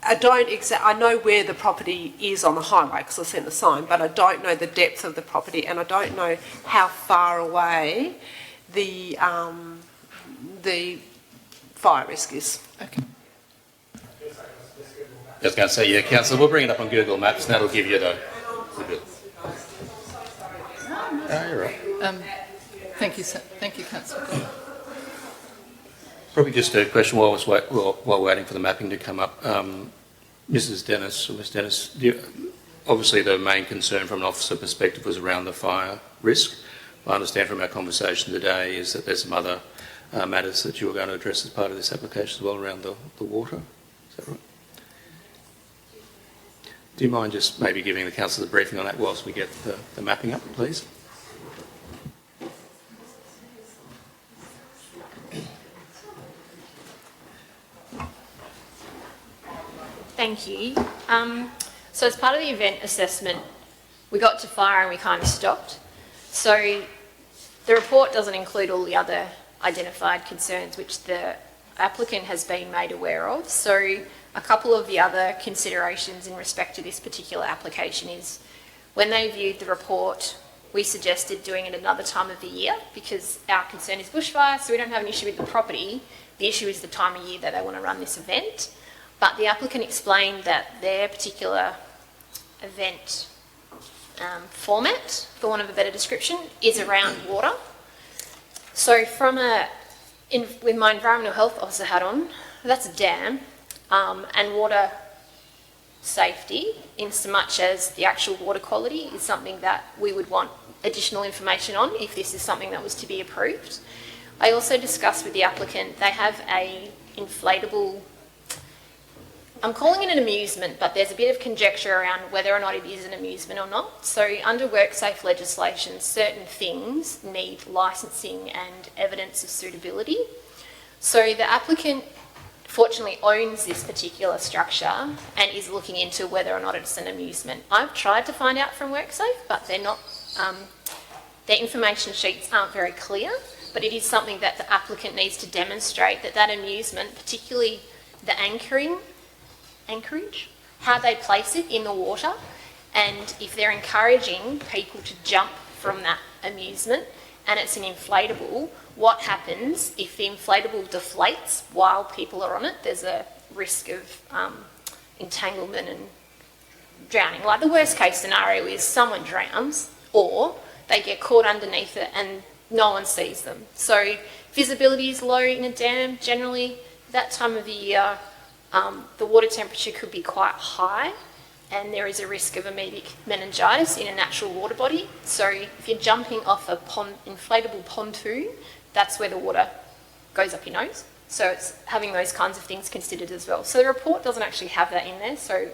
I know where the property is on the highway because I've seen the sign, but I don't know the depth of the property, and I don't know how far away the fire risk is. Okay. I was going to say, yeah, Councillor, we'll bring it up on Google Maps and that'll give you the bit. Oh, you're right. Thank you, sir. Thank you, Councillor. Probably just a question while waiting for the mapping to come up. Mrs. Dennis, or Ms. Dennis, obviously the main concern from an officer perspective was around the fire risk. I understand from our conversation today is that there's some other matters that you were going to address as part of this application as well around the water. Is that right? Do you mind just maybe giving the council a briefing on that whilst we get the mapping up, please? Thank you. So as part of the event assessment, we got to fire and we kind of stopped. So the report doesn't include all the other identified concerns which the applicant has been made aware of. So a couple of the other considerations in respect to this particular application is when they viewed the report, we suggested doing it another time of the year because our concern is bushfire, so we don't have an issue with the property. The issue is the time of year that they want to run this event. But the applicant explained that their particular event format, for want of a better description, is around water. So with my environmental health officer hat on, that's a dam, and water safety, in so much as the actual water quality is something that we would want additional information on if this is something that was to be approved. I also discussed with the applicant, they have a inflatable, I'm calling it an amusement, but there's a bit of conjecture around whether or not it is an amusement or not. So under WorkSafe legislation, certain things need licensing and evidence of suitability. So the applicant fortunately owns this particular structure and is looking into whether or not it's an amusement. I've tried to find out from WorkSafe, but they're not, their information sheets aren't very clear, but it is something that the applicant needs to demonstrate that that amusement, particularly the anchorage, how they place it in the water, and if they're encouraging people to jump from that amusement and it's an inflatable, what happens if the inflatable deflates while people are on it? There's a risk of entanglement and drowning. Like the worst case scenario is someone drowns or they get caught underneath it and no one sees them. So visibility is low in a dam generally. That time of the year, the water temperature could be quite high and there is a risk of amoebic meningitis in a natural water body. So if you're jumping off a inflatable pontoon, that's where the water goes up your nose. So it's having those kinds of things considered as well. So the report doesn't actually have that in there. So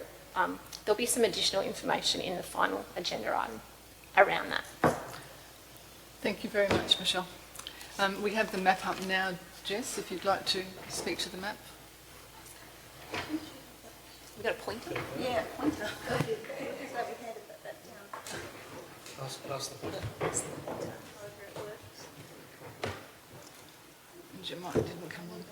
there'll be some additional information in the final agenda item around that. Thank you very much, Michelle. We have the map up now, Jess, if you'd like to speak to the map. We got a pointer? Yeah, pointer. Pass the pointer. And your mic didn't come on.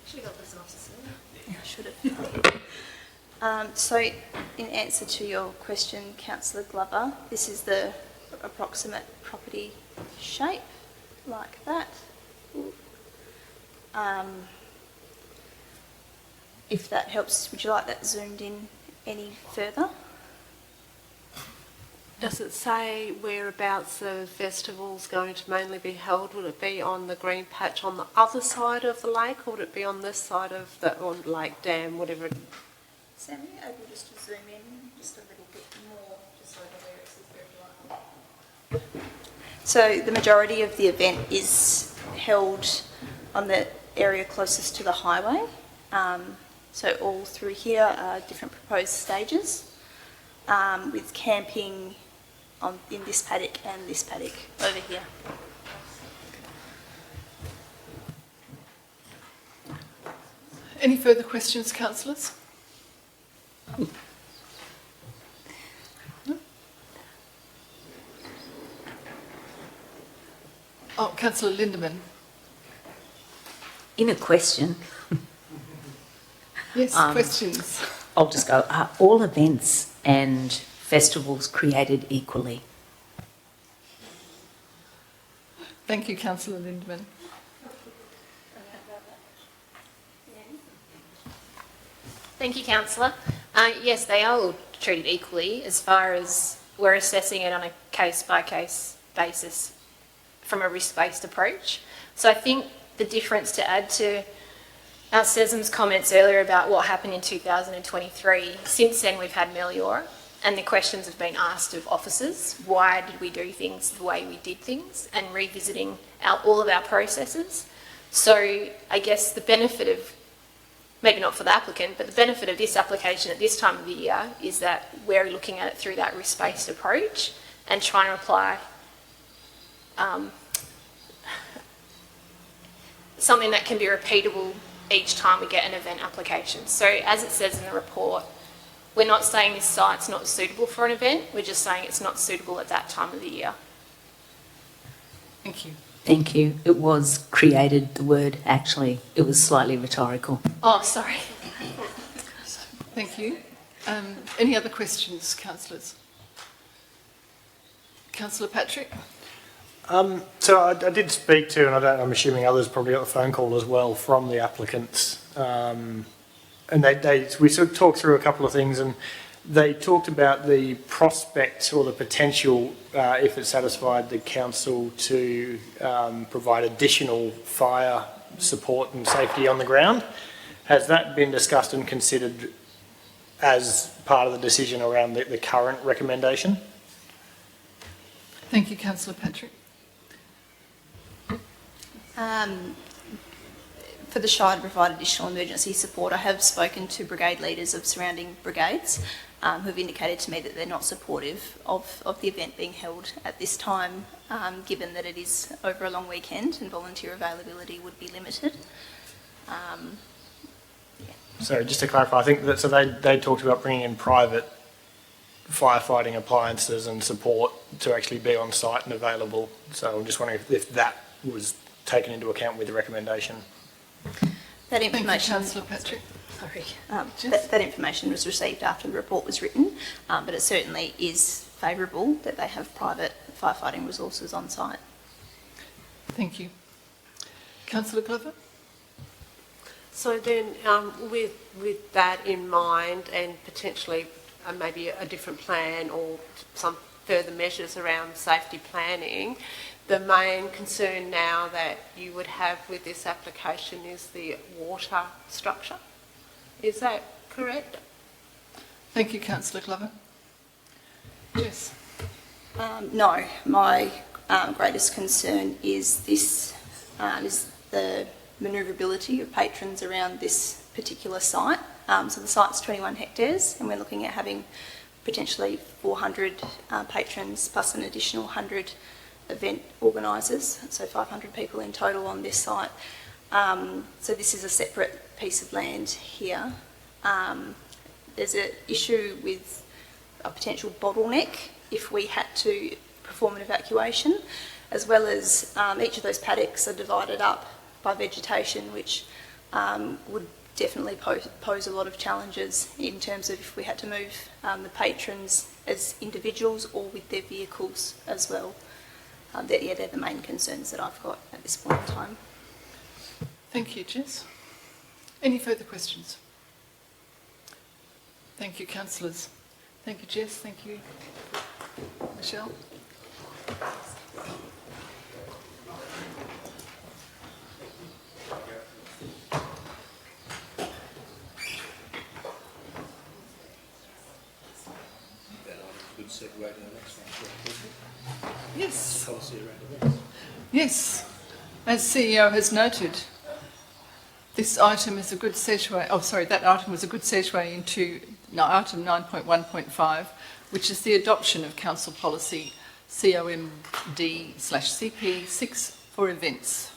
Should have got this off. I should have. So in answer to your question, Councillor Glover, this is the approximate property shape, like that. If that helps, would you like that zoomed in any further? Does it say whereabouts the festival's going to mainly be held? Would it be on the green patch on the other side of the lake, or would it be on this side of the on Lake Dam, whatever? Sam, are you able just to zoom in just a little bit more, just over where it says very light? So the majority of the event is held on the area closest to the highway. So all through here are different proposed stages, with camping in this paddock and this paddock over here. Any further questions, councillors? No? Oh, Councillor Lindemann. In a question, Yes, questions. I'll just go, are all events and festivals created equally? Thank you, Councillor Lindemann. Thank you, Councillor. Yes, they are all treated equally as far as we're assessing it on a case-by-case basis from a risk-based approach. So I think the difference, to add to our Sesam's comments earlier about what happened in 2023, since then we've had Meliora, and the questions have been asked of officers, why did we do things the way we did things, and revisiting all of our processes. So I guess the benefit of, maybe not for the applicant, but the benefit of this application at this time of the year is that we're looking at it through that risk-based approach and trying to apply something that can be repeatable each time we get an event application. So as it says in the report, we're not saying this site's not suitable for an event, we're just saying it's not suitable at that time of the year. Thank you. Thank you. It was created, the word actually, it was slightly rhetorical. Oh, sorry. Thank you. Any other questions, councillors? Councillor Patrick? So I did speak to, and I'm assuming others probably got a phone call as well from the applicants, and we sort of talked through a couple of things, and they talked about the prospect or the potential, if it satisfied the council, to provide additional fire support and safety on the ground. Has that been discussed and considered as part of the decision around the current recommendation? Thank you, Councillor Patrick. For the Shire to provide additional emergency support, I have spoken to brigade leaders of surrounding brigades who have indicated to me that they're not supportive of the event being held at this time, given that it is over a long weekend and volunteer availability would be limited. So just to clarify, I think that so they talked about bringing in private firefighting appliances and support to actually be on site and available. So I'm just wondering if that was taken into account with the recommendation. That information, Thank you, Councillor Patrick. sorry, that information was received after the report was written, but it certainly is favourable that they have private firefighting resources on site. Thank you. Councillor Glover? So then, with that in mind, and potentially maybe a different plan or some further measures around safety planning, the main concern now that you would have with this application is the water structure. Is that correct? Thank you, Councillor Glover. Yes. No, my greatest concern is this, is the manoeuvrability of patrons around this particular site. So the site's 21 hectares and we're looking at having potentially 400 patrons plus an additional 100 event organisers, so 500 people in total on this site. So this is a separate piece of land here. There's an issue with a potential bottleneck if we had to perform an evacuation, as well as each of those paddocks are divided up by vegetation, which would definitely pose a lot of challenges in terms of if we had to move the patrons as individuals or with their vehicles as well. They're the main concerns that I've got at this point in time. Thank you, Jess. Any further questions? Thank you, councillors. Thank you, Jess. Thank you, Michelle. Yes. Yes. As CEO has noted, this item is a good segue. Oh, sorry, that item was a good segue into item 9.1.5, which is the adoption of Council Policy COMD/CP6 for events.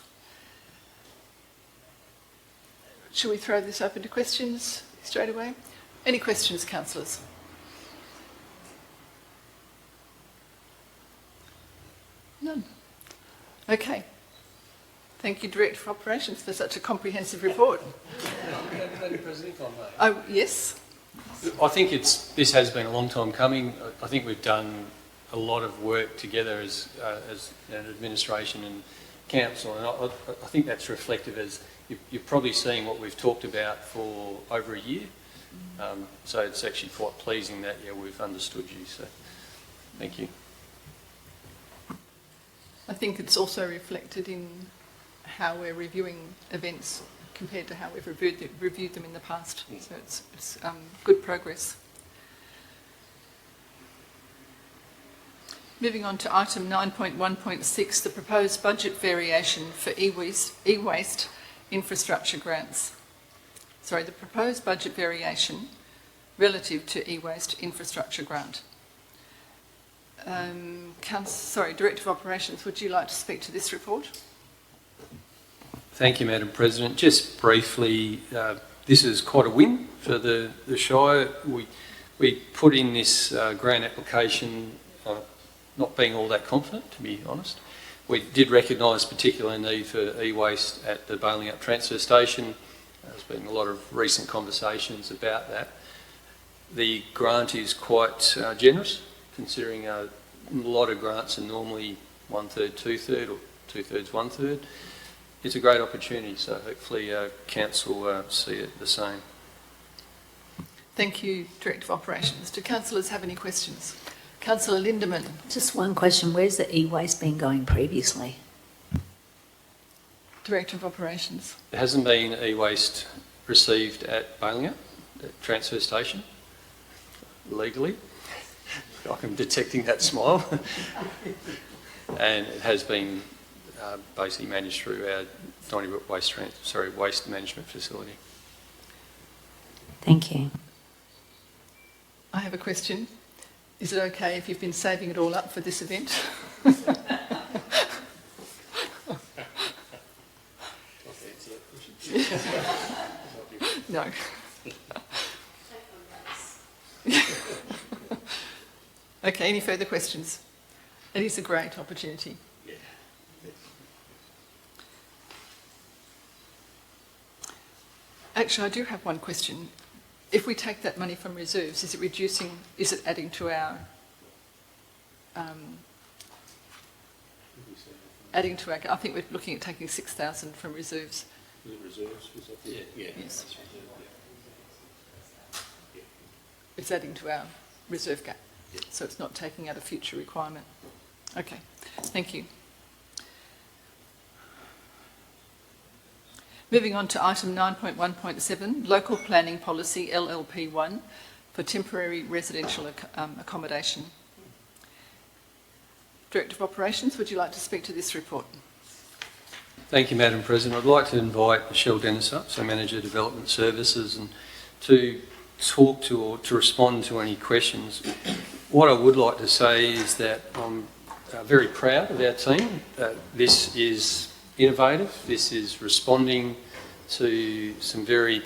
Shall we throw this open to questions straight away? Any questions, councillors? None. Okay. Thank you, Director of Operations, for such a comprehensive report. Madam President, if I may. Oh, yes. I think this has been a long time coming. I think we've done a lot of work together as an administration and council, and I think that's reflective as you're probably seeing what we've talked about for over a year. So it's actually quite pleasing that we've understood you. So thank you. I think it's also reflected in how we're reviewing events compared to how we've reviewed them in the past. So it's good progress. Moving on to item 9.1.6, the proposed budget variation for e-waste infrastructure grants. Sorry, the proposed budget variation relative to e-waste infrastructure grant. Director of Operations, would you like to speak to this report? Thank you, Madam President. Just briefly, this is quite a win for the Shire. We put in this grant application not being all that confident, to be honest. We did recognise particular need for e-waste at the Balingup transfer station. There's been a lot of recent conversations about that. The grant is quite generous, considering a lot of grants are normally 1/3, 2/3 or 2/3, 1/3. It's a great opportunity, so hopefully Council see it the same. Thank you, Director of Operations. Do councillors have any questions? Councillor Lindeman. Just one question. Where's the e-waste been going previously? Director of Operations. There hasn't been e-waste received at Balingup, the transfer station, legally. I'm detecting that smile. And it has been basically managed through our Donnybrook waste management facility. Thank you. I have a question. Is it okay if you've been saving it all up for this event? No. Okay, any further questions? It is a great opportunity. Actually, I do have one question. If we take that money from reserves, is it adding to our, I think we're looking at taking 6,000 from reserves. The reserves, was that? Yeah. Yes. It's adding to our reserve gap, so it's not taking out a future requirement. Okay, thank you. Moving on to item 9.1.7, Local Planning Policy LLP1 for temporary residential accommodation. Director of Operations, would you like to speak to this report? Thank you, Madam President. I'd like to invite Michelle Dennis up, so Manager Development Services, and to talk to or to respond to any questions. What I would like to say is that I'm very proud of our team. This is innovative. This is responding to some very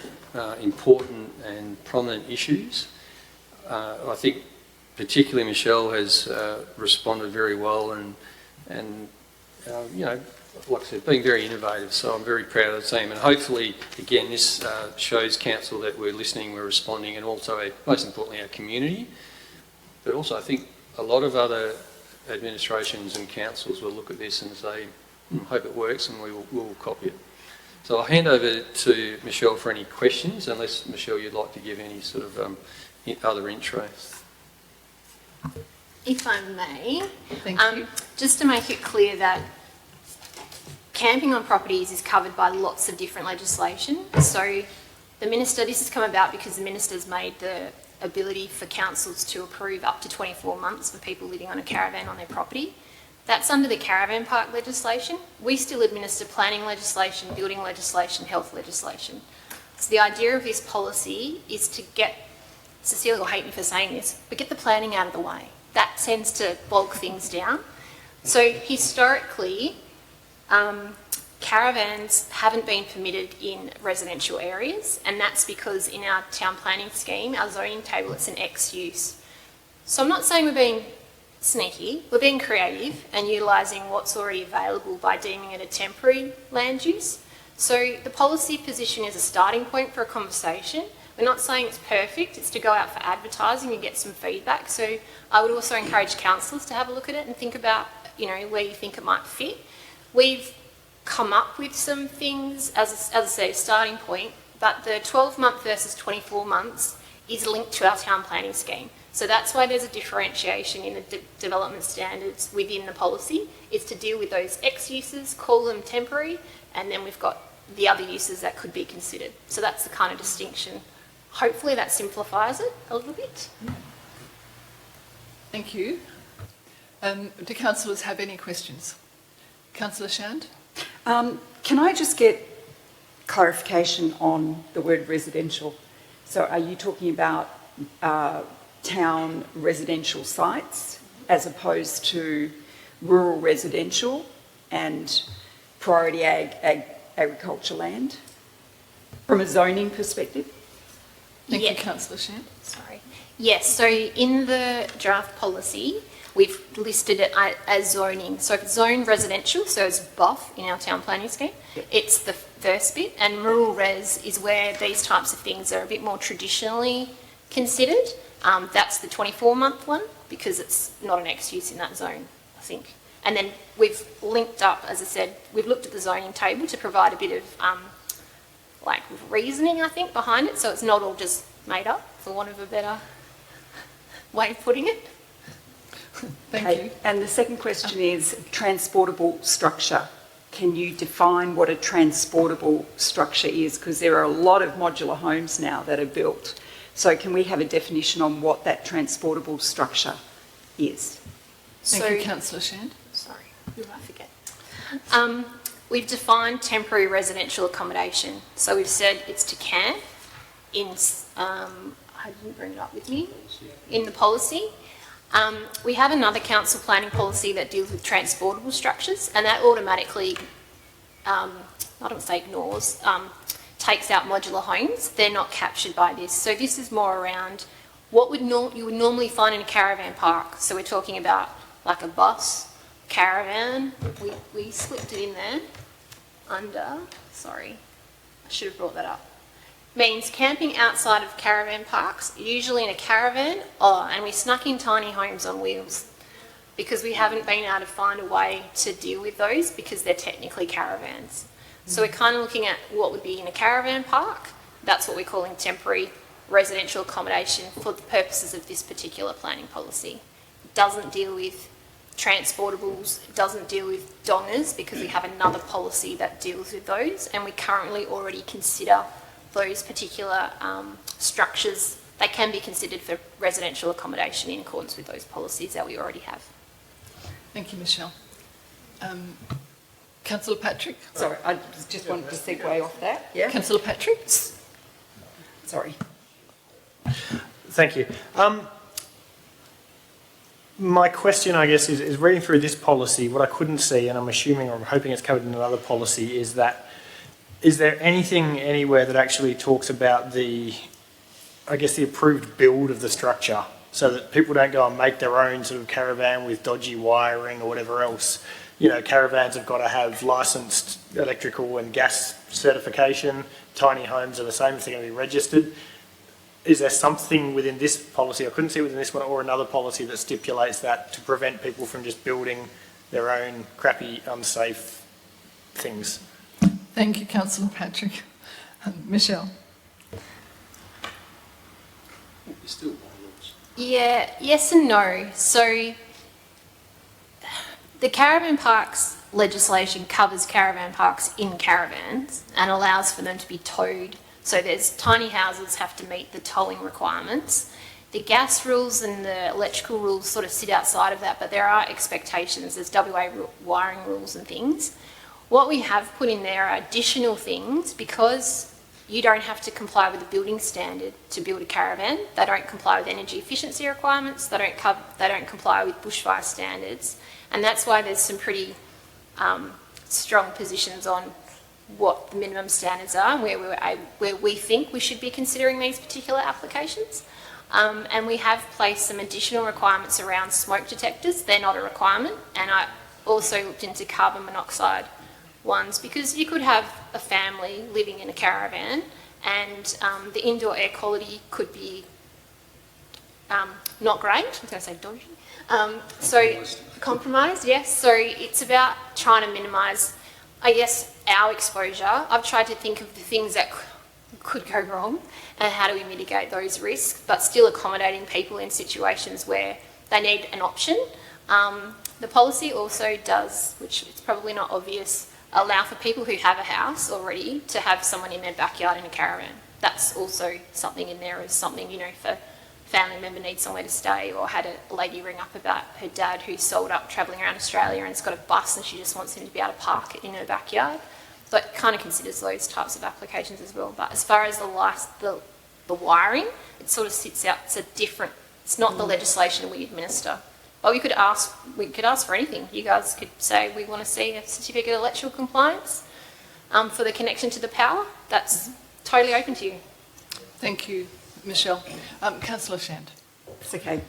important and prominent issues. I think particularly Michelle has responded very well, and you know, like I said, being very innovative, so I'm very proud of the team. And hopefully, again, this shows council that we're listening, we're responding, and also, most importantly, our community. But also, I think a lot of other administrations and councils will look at this and say, hope it works, and we'll copy it. So I'll hand over to Michelle for any questions, unless, Michelle, you'd like to give any sort of other intro. If I may, Thank you. just to make it clear that camping on properties is covered by lots of different legislation. So the Minister, this has come about because the Minister's made the ability for councils to approve up to 24 months for people living on a caravan on their property. That's under the caravan park legislation. We still administer planning legislation, building legislation, health legislation. So the idea of this policy is to get, Cecilia will hate me for saying this, but get the planning out of the way. That tends to bog things down. So historically, caravans haven't been permitted in residential areas, and that's because in our town planning scheme, our zoning table, it's an X use. So I'm not saying we're being sneaky, we're being creative and utilising what's already available by deeming it a temporary land use. So the policy position is a starting point for a conversation. We're not saying it's perfect, it's to go out for advertising and get some feedback. So I would also encourage councillors to have a look at it and think about, where you think it might fit. We've come up with some things, as I say, a starting point, but the 12-month versus 24 months is linked to our town planning scheme. So that's why there's a differentiation in the development standards within the policy. It's to deal with those X uses, call them temporary, and then we've got the other uses that could be considered. So that's the kind of distinction. Hopefully that simplifies it a little bit. Thank you. Do councillors have any questions? Councillor Shand? Can I just get clarification on the word residential? So are you talking about town residential sites as opposed to rural residential and priority agriculture land from a zoning perspective? Thank you, Councillor Shand. Sorry. Yes, so in the draft policy, we've listed it as zoning. So if it's zone residential, so it's BOF in our town planning scheme, it's the first bit, and rural res is where these types of things are a bit more traditionally considered. That's the 24-month one, because it's not an X use in that zone, I think. And then we've linked up, as I said, we've looked at the zoning table to provide a bit of reasoning, I think, behind it, so it's not all just made up, for want of a better way of putting it. Thank you. And the second question is transportable structure. Can you define what a transportable structure is? Because there are a lot of modular homes now that are built. So can we have a definition on what that transportable structure is? Thank you, Councillor Shand. Sorry, who did I forget? We've defined temporary residential accommodation. So we've said it's to camp in, I didn't bring it up with me, in the policy. We have another council planning policy that deals with transportable structures, and that automatically, I don't say ignores, takes out modular homes. They're not captured by this. So this is more around what you would normally find in a caravan park. So we're talking about like a bus, caravan. We slipped it in there under, sorry, I should have brought that up. Means camping outside of caravan parks, usually in a caravan, and we snuck in tiny homes on wheels because we haven't been able to find a way to deal with those because they're technically caravans. So we're kind of looking at what would be in a caravan park. That's what we're calling temporary residential accommodation for the purposes of this particular planning policy. It doesn't deal with transportables, it doesn't deal with dongers because we have another policy that deals with those, and we currently already consider those particular structures. They can be considered for residential accommodation in accordance with those policies that we already have. Thank you, Michelle. Councillor Patrick? Sorry, I just wanted to segue off that. Yeah. Councillor Patrick? Sorry. Thank you. My question, I guess, is reading through this policy, what I couldn't see, and I'm assuming or I'm hoping it's covered in another policy, is that is there anything anywhere that actually talks about the approved build of the structure so that people don't go and make their own sort of caravan with dodgy wiring or whatever else? caravans have got to have licensed electrical and gas certification. Tiny homes are the same if they're going to be registered. Is there something within this policy, I couldn't see within this one, or another policy that stipulates that to prevent people from just building their own crappy, unsafe things? Thank you, Councillor Patrick. Michelle. Yeah, yes and no. So the caravan parks legislation covers caravan parks in caravans and allows for them to be towed. So there's tiny houses have to meet the towing requirements. The gas rules and the electrical rules sort of sit outside of that, but there are expectations. There's WA wiring rules and things. What we have put in there are additional things because you don't have to comply with the building standard to build a caravan. They don't comply with energy efficiency requirements. They don't comply with bushfire standards. And that's why there's some pretty strong positions on what the minimum standards are and where we think we should be considering these particular applications. And we have placed some additional requirements around smoke detectors. They're not a requirement. And I also looked into carbon monoxide ones because you could have a family living in a caravan and the indoor air quality could be not great. I was going to say dodgy. So compromised, yes. So it's about trying to minimise, I guess, our exposure. I've tried to think of the things that could go wrong and how do we mitigate those risks, but still accommodating people in situations where they need an option. The policy also does, which is probably not obvious, allow for people who have a house already to have someone in their backyard in a caravan. That's also something in there as something, if a family member needs somewhere to stay, or had a lady ring up about her dad who's sold up travelling around Australia and has got a bus and she just wants him to be able to park in her backyard. So it kind of considers those types of applications as well. But as far as the wiring, it sort of sits out, it's not the legislation we administer. But we could ask for anything. You guys could say we want to see a certificate of electrical compliance for the connection to the power. That's totally open to you. Thank you, Michelle. Councillor Shand. It's okay.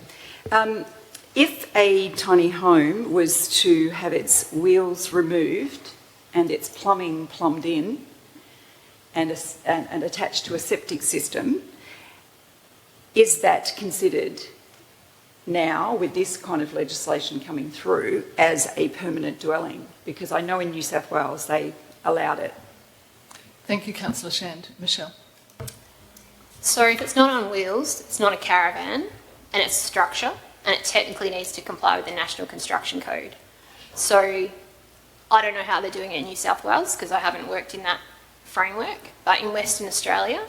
If a tiny home was to have its wheels removed and its plumbing plumbed in and attached to a septic system, is that considered now, with this kind of legislation coming through, as a permanent dwelling? Because I know in New South Wales they allowed it. Thank you, Councillor Shand. Michelle. So if it's not on wheels, it's not a caravan, and it's a structure, and it technically needs to comply with the National Construction Code. So I don't know how they're doing it in New South Wales because I haven't worked in that framework, but in Western Australia,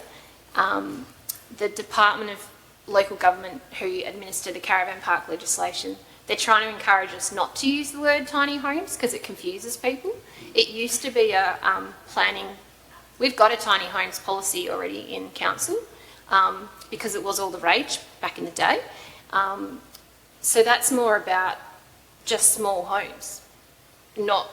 the Department of Local Government who administer the caravan park legislation, they're trying to encourage us not to use the word tiny homes because it confuses people. It used to be a planning, we've got a tiny homes policy already in council because it was all the rage back in the day. So that's more about just small homes, not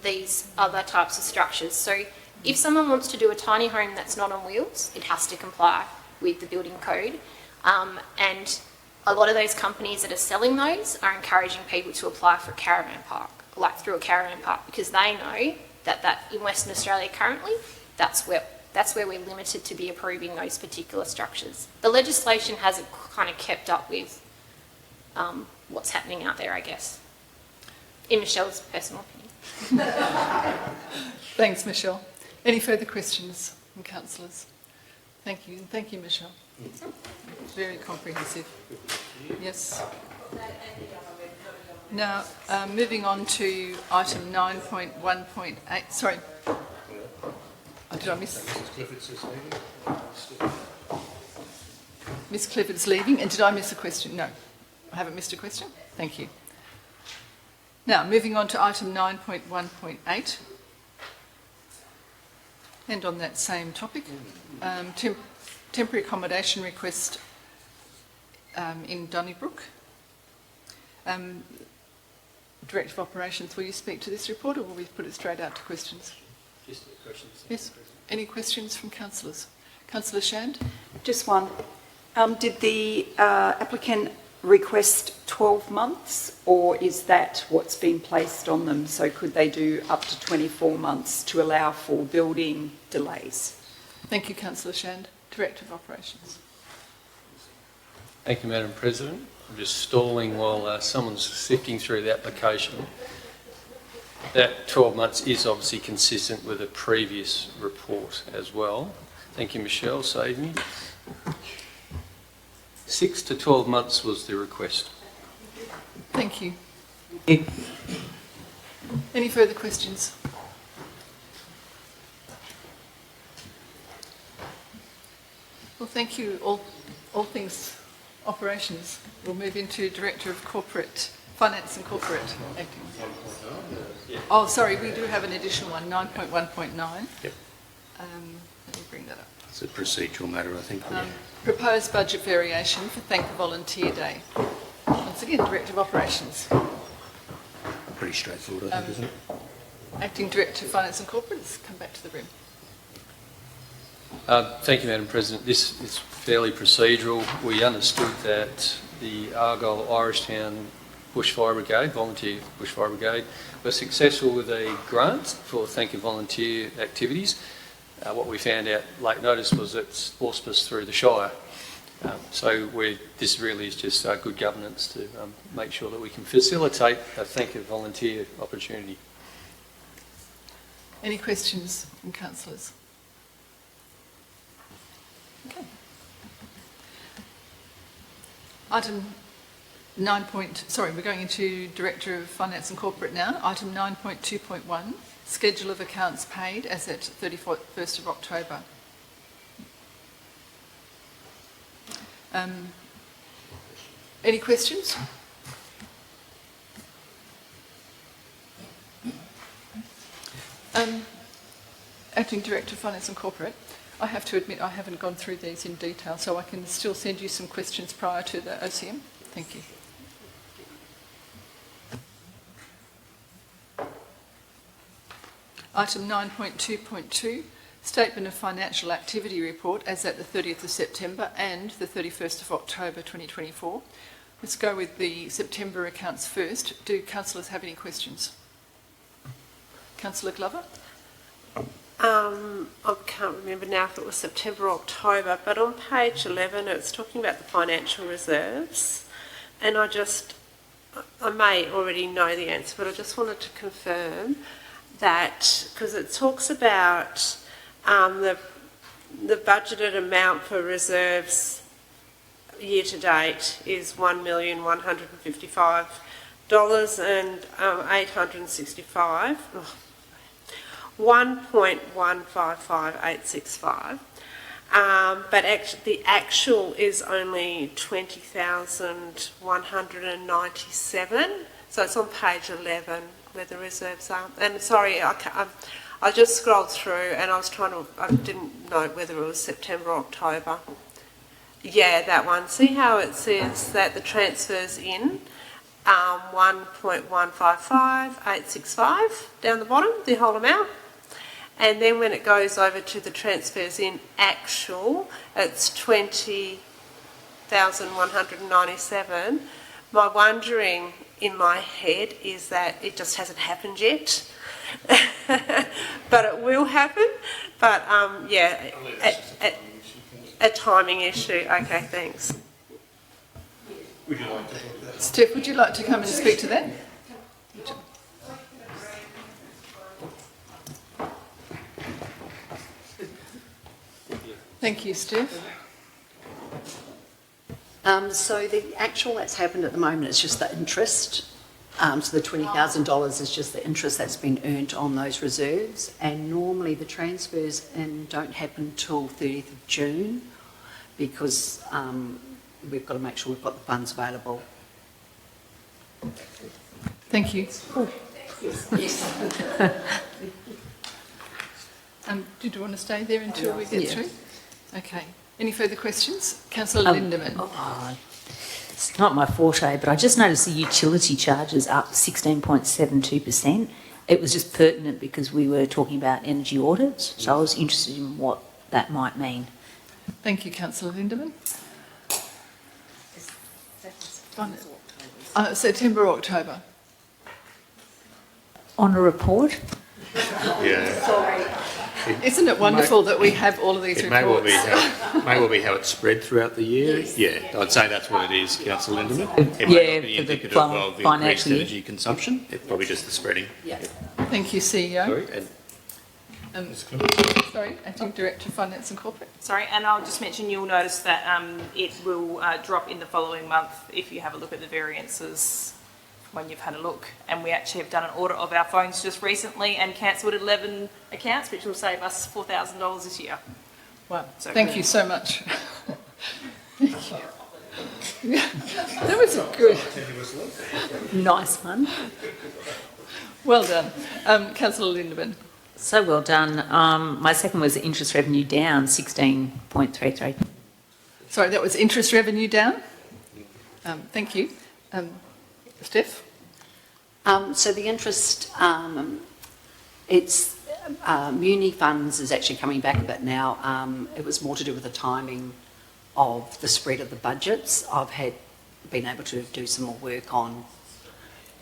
these other types of structures. So if someone wants to do a tiny home that's not on wheels, it has to comply with the building code. And a lot of those companies that are selling those are encouraging people to apply for a caravan park, like through a caravan park, because they know that in Western Australia currently, that's where we're limited to be approving those particular structures. The legislation hasn't kind of kept up with what's happening out there, I guess, in Michelle's personal opinion. Thanks, Michelle. Any further questions from councillors? Thank you. Thank you, Michelle. Very comprehensive. Yes. Now, moving on to item 9.1.8. Sorry. Did I miss? Miss Clifford's leaving. And did I miss a question? No. I haven't missed a question. Thank you. Now, moving on to item 9.1.8. And on that same topic, temporary accommodation request in Donnybrook. Director of Operations, will you speak to this report or will we put it straight out to questions? Just questions. Yes. Any questions from councillors? Councillor Shand? Just one. Did the applicant request 12 months, or is that what's been placed on them? So could they do up to 24 months to allow for building delays? Thank you, Councillor Shand. Director of Operations. Thank you, Madam President. I'm just stalling while someone's sifting through the application. That 12 months is obviously consistent with a previous report as well. Thank you, Michelle, save me. 6 to 12 months was the request. Thank you. Any further questions? Well, thank you. All things operations. We'll move into Director of Corporate Finance and Corporate Acting. Oh, sorry, we do have an additional one, 9.1.9. Yep. Let me bring that up. It's a procedural matter, I think. Proposed budget variation for Thank the Volunteer Day. Once again, Director of Operations. Pretty straightforward, I think, isn't it? Acting Director of Finance and Corporates, come back to the room. Thank you, Madam President. This is fairly procedural. We understood that the Argyle Irishtown Bushfire Brigade, Volunteer Bushfire Brigade, were successful with a grant for Thank You Volunteer activities. What we found out late notice was it's auspiced through the Shire. So this really is just good governance to make sure that we can facilitate a Thank You Volunteer opportunity. Any questions from councillors? Okay. Item 9. We're going into Director of Finance and Corporate now. Item 9.2.1, Schedule of Accounts Paid as at 31st of October. Any questions? Acting Director of Finance and Corporate, I have to admit I haven't gone through these in detail, so I can still send you some questions prior to the OCM. Thank you. Item 9.2.2, Statement of Financial Activity Report as at the 30th of September and the 31st of October 2024. Let's go with the September accounts first. Do councillors have any questions? Councillor Glover? I can't remember now if it was September or October, but on page 11 it's talking about the financial reserves, and I may already know the answer, but I just wanted to confirm that, because it talks about the budgeted amount for reserves year to date is $1,155,865. 1.155865, but the actual is only 20,197. So it's on page 11 where the reserves are. And sorry, I just scrolled through and I didn't know whether it was September or October. Yeah, that one. See how it says that the transfers in 1.155865 down the bottom, the whole amount. And then when it goes over to the transfers in actual, it's 20,197. My wondering in my head is that it just hasn't happened yet. But it will happen. But yeah, a timing issue. Okay, thanks. Would you like to talk to that? Steph, would you like to come and speak to that? Thank you, Steph. So the actual that's happened at the moment is just the interest. So the $20,000 is just the interest that's been earned on those reserves. And normally the transfers don't happen till 30th of June because we've got to make sure we've got the funds available. Thank you. Oh. Yes. Did you want to stay there until we get through? Okay. Any further questions? Councillor Lindeman. It's not my forte, but I just noticed the utility charges up 16.72%. It was just pertinent because we were talking about energy audits, so I was interested in what that might mean. Thank you, Councillor Lindeman. September or October? On a report? Yeah. Isn't it wonderful that we have all of these It may well reports? be how it's spread throughout the year. Yeah, I'd say that's what it is, Councillor Lindemann. It may Yeah, not be for the indicative of increased financial year. energy consumption. It's probably just the spreading. Yeah. Thank you, CEO. Sorry, and Sorry, Acting Director, Finance and Corporate. Sorry, and I'll just mention you'll notice that it will drop in the following month if you have a look at the variances when you've had a look. And we actually have done an audit of our phones just recently and cancelled 11 accounts, which will save us $4,000 this year. Wow, So thank you so much. Thank you. That was a good, Nice one. well done. Councillor Lindemann. So well done. My second was interest revenue down 16.33. Sorry, that was interest revenue down? Thank you. Steph? So the interest, it's Muni funds is actually coming back a bit now. It was more to do with the timing of the spread of the budgets. I've been able to do some more work on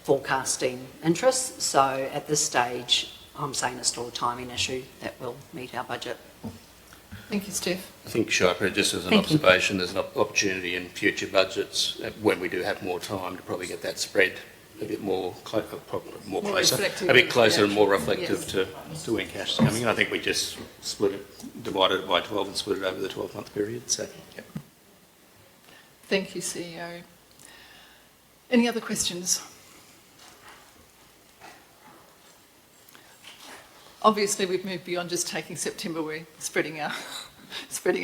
forecasting interest. So at this stage, I'm saying it's still a timing issue that will meet our budget. Thank you, Steph. I think, Shipra, just as an Thank you. observation, there's an opportunity in future budgets, when we do have more time, to probably get that spread a bit more closer, reflective a bit of- closer yeah. and more reflective Yes. to when cash is coming in. I think we just divided it by 12 and split it over the 12-month period. So, yep. Thank you, CEO. Any other questions? Obviously, we've moved beyond just taking September. We're spreading our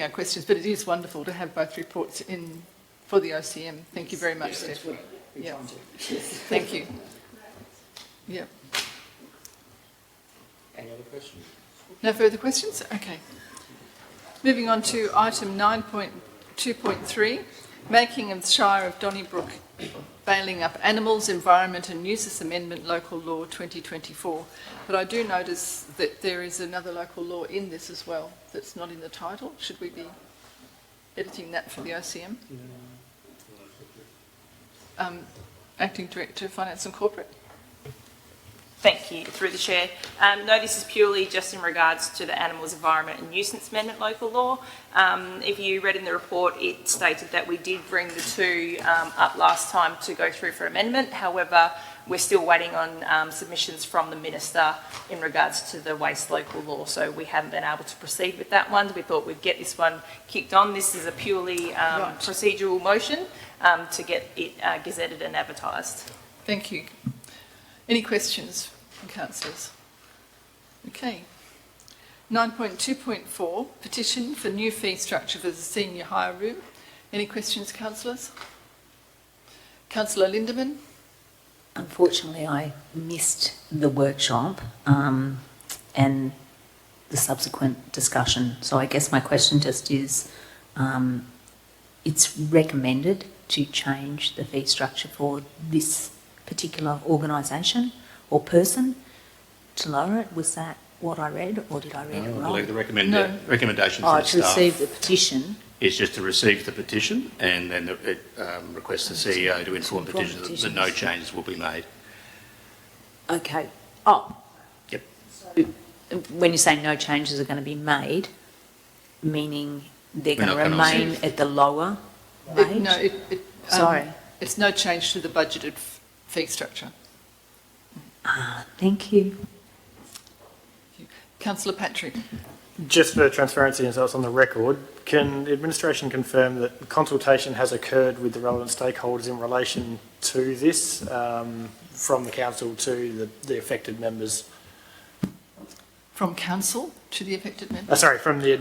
questions, but it is wonderful to have both reports in for the OCM. Thank you very much, Steph. Yeah. Thank you. Yeah. Any other questions? No further questions? Okay. Moving on to item 9.2.3, making of the Shire of Donnybrook bailing up animals, environment and nuisance amendment local law 2024. But I do notice that there is another local law in this as well that's not in the title. Should we be editing that for the OCM? Acting Director, Finance and Corporate. Thank you, through the Chair. No, this is purely just in regards to the Animals, Environment and Nuisance Amendment local law. If you read in the report, it stated that we did bring the two up last time to go through for amendment. However, we're still waiting on submissions from the Minister in regards to the waste local law, so we haven't been able to proceed with that one. We thought we'd get this one kicked on. This is a purely procedural motion to get it gazetted and advertised. Thank you. Any questions from councillors? Okay. 9.2.4, petition for new fee structure for the senior hire room. Any questions, councillors? Councillor Lindemann? Unfortunately, I missed the workshop and the subsequent discussion. So I guess my question just is, it's recommended to change the fee structure for this particular organisation or person to lower it. Was that what I read, or did I read it I wrong? believe the recommendation Oh, from the to receive the staff petition. is just to receive the petition, and then it requests the CEO to inform petitioners that no changes will be made. Okay. Oh. Yep. So when you say no changes are going to be made, meaning they're We're going to not gonna remain at the lower rate? Sorry. It's no change to the budgeted fee structure. Thank you. Councillor Patrick. Just for transparency and so it's on the record, can the administration confirm that consultation has occurred with the relevant stakeholders in relation to this, from the council to the affected members? From council to the affected members? Sorry, from the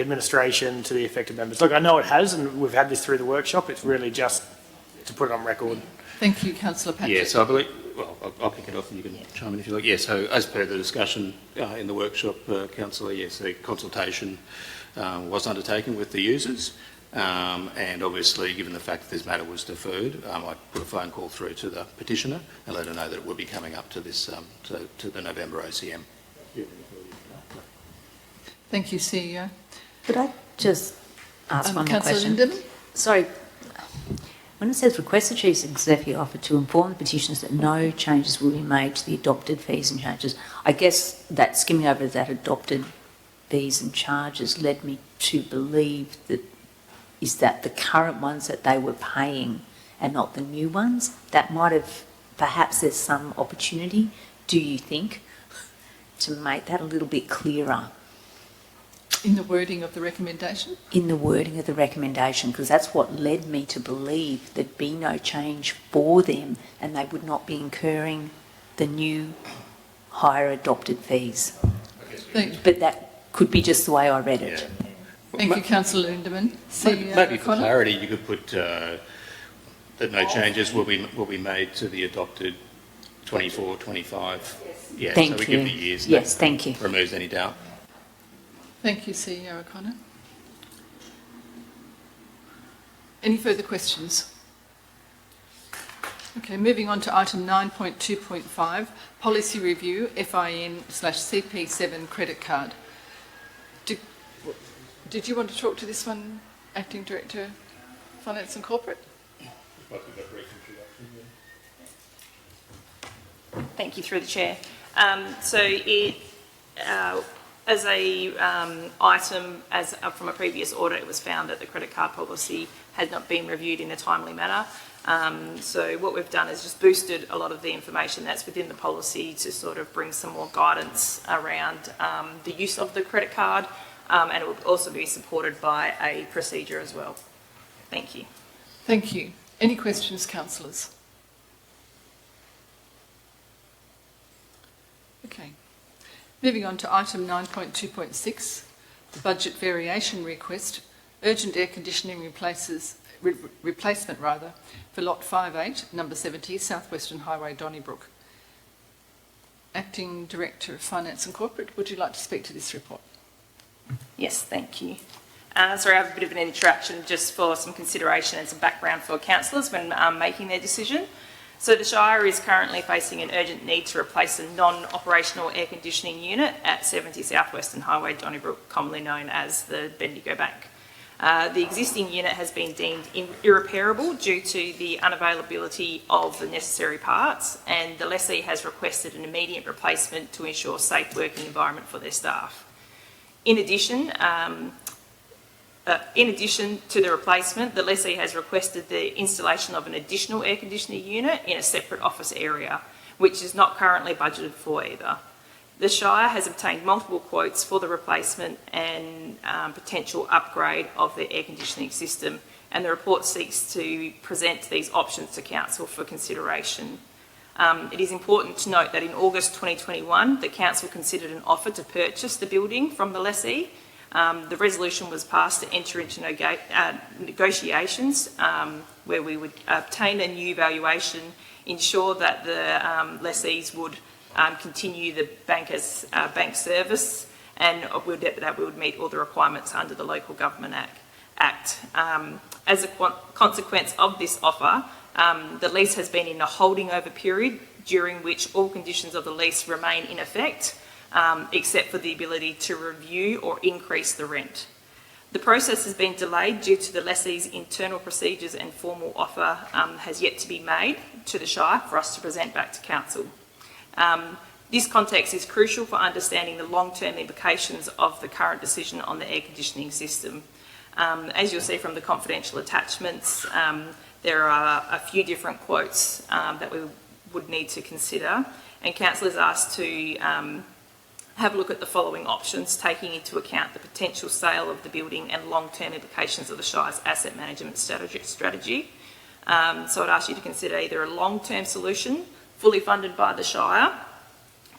administration to the affected members. Look, I know it has, and we've had this through the workshop. It's really just to put it on record. Thank you, Councillor Patrick. Yes, I believe, well, I'll kick it off and you can chime in if you like. Yes, so as per the discussion in the workshop, Councillor, yes, the consultation was undertaken with the users, and obviously, given the fact that this matter was deferred, I put a phone call through to the petitioner and let her know that it would be coming up to this, to the November OCM. Thank you, CEO. Could I just ask one more Councillor question? Lindemann? Sorry. when it says request the Chief Executive Officer to inform the petitioners that no changes will be made to the adopted fees and charges, I guess that skimming over that adopted fees and charges led me to believe that is that the current ones that they were paying and not the new ones. That might have, perhaps there's some opportunity, do you think, to make that a little bit clearer? In the wording of the recommendation? In the wording of the recommendation, because that's what led me to believe there'd be no change for them and they would not be incurring the new higher adopted fees. But that could be just the way I read it. Yeah. Thank you, Councillor Lindemann. Maybe for clarity, you could put that no changes will be made to the adopted 24, 25. Yeah, Thank so we you. give the years. Yes, thank you. Removes any doubt. Thank you, CEO O'Connor. Any further questions? Okay, moving on to item 9.2.5, policy review, FIN/CP7 credit card. Did you want to talk to this one, Acting Director, Finance and Corporate? Thank you, through the chair. So it, as a item, from a previous audit, it was found that the credit card policy had not been reviewed in a timely manner. So what we've done is just boosted a lot of the information that's within the policy to sort of bring some more guidance around the use of the credit card, and it will also be supported by a procedure as well. Thank you. Thank you. Any questions, councillors? Okay. Moving on to item 9.2.6, the budget variation request, urgent air conditioning replacement for lot 58, number 70, South Western Highway, Donnybrook. Acting Director of Finance and Corporate, would you like to speak to this report? Yes, thank you. So I have a bit of an introduction just for some consideration and some background for councillors when making their decision. So the Shire is currently facing an urgent need to replace a non-operational air conditioning unit at 70 South Western Highway, Donnybrook, commonly known as the Bendigo Bank. The existing unit has been deemed irreparable due to the unavailability of the necessary parts, and the lessee has requested an immediate replacement to ensure safe working environment for their staff. In addition to the replacement, the lessee has requested the installation of an additional air conditioning unit in a separate office area, which is not currently budgeted for either. The Shire has obtained multiple quotes for the replacement and potential upgrade of the air conditioning system, and the report seeks to present these options to Council for consideration. It is important to note that in August 2021, the Council considered an offer to purchase the building from the lessee. The resolution was passed to enter into negotiations where we would obtain a new valuation, ensure that the lessees would continue the bank as bank service, and that we would meet all the requirements under the Local Government Act. As a consequence of this offer, the lease has been in a holding over period during which all conditions of the lease remain in effect, except for the ability to review or increase the rent. The process has been delayed due to the lessee's internal procedures, and formal offer has yet to be made to the Shire for us to present back to Council. This context is crucial for understanding the long-term implications of the current decision on the air conditioning system. As you'll see from the confidential attachments, there are a few different quotes that we would need to consider, and Council is asked to have a look at the following options, taking into account the potential sale of the building and long-term implications of the Shire's asset management strategy. So I'd ask you to consider either a long-term solution, fully funded by the Shire,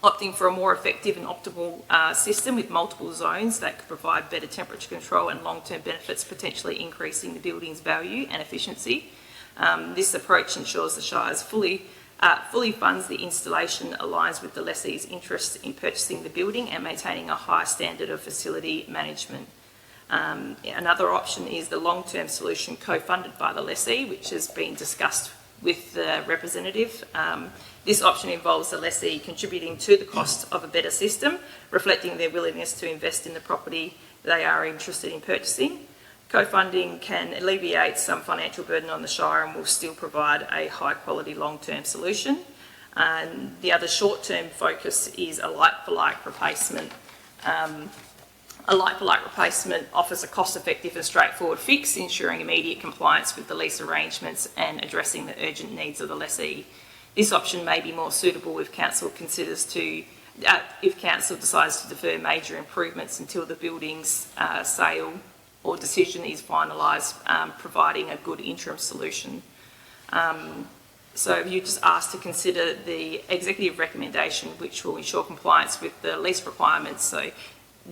opting for a more effective and optimal system with multiple zones that could provide better temperature control and long-term benefits, potentially increasing the building's value and efficiency. This approach ensures the Shire's fully funds the installation, aligns with the lessee's interest in purchasing the building and maintaining a high standard of facility management. Another option is the long-term solution co-funded by the lessee, which has been discussed with the representative. This option involves the lessee contributing to the cost of a better system, reflecting their willingness to invest in the property they are interested in purchasing. Co-funding can alleviate some financial burden on the Shire and will still provide a high-quality long-term solution. And the other short-term focus is a like-for-like replacement. A like-for-like replacement offers a cost-effective and straightforward fix, ensuring immediate compliance with the lease arrangements and addressing the urgent needs of the lessee. This option may be more suitable if council decides to defer major improvements until the building's sale or decision is finalised, providing a good interim solution. So you just asked to consider the executive recommendation, which will ensure compliance with the lease requirements. So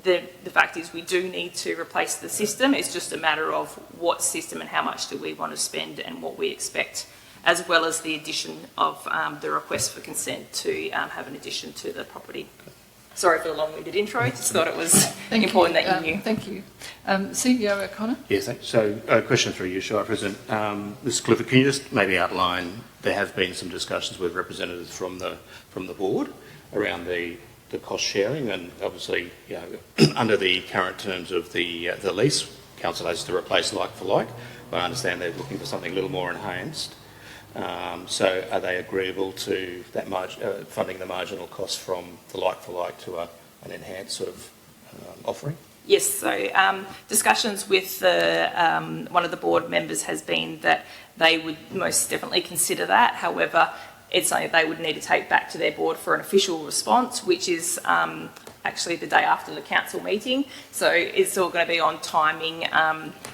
the fact is we do need to replace the system. It's just a matter of what system and how much do we want to spend and what we expect, as well as the addition of the request for consent to have an addition to the property. Sorry for the long-winded intro, just thought it was important that you knew. Thank you. CEO O'Connor? Yes, thanks. So, question through you, Shire President. Mr. Clifford, can you just maybe outline, there have been some discussions with representatives from the board around the cost sharing, and obviously, you know, under the current terms of the lease, council has to replace like for like, but I understand they're looking for something a little more enhanced. So are they agreeable to that funding the marginal cost from the like-for-like to an enhanced sort of offering? Yes, so discussions with one of the board members has been that they would most definitely consider that. However, it's something they would need to take back to their board for an official response, which is actually the day after the council meeting. So it's all going to be on timing,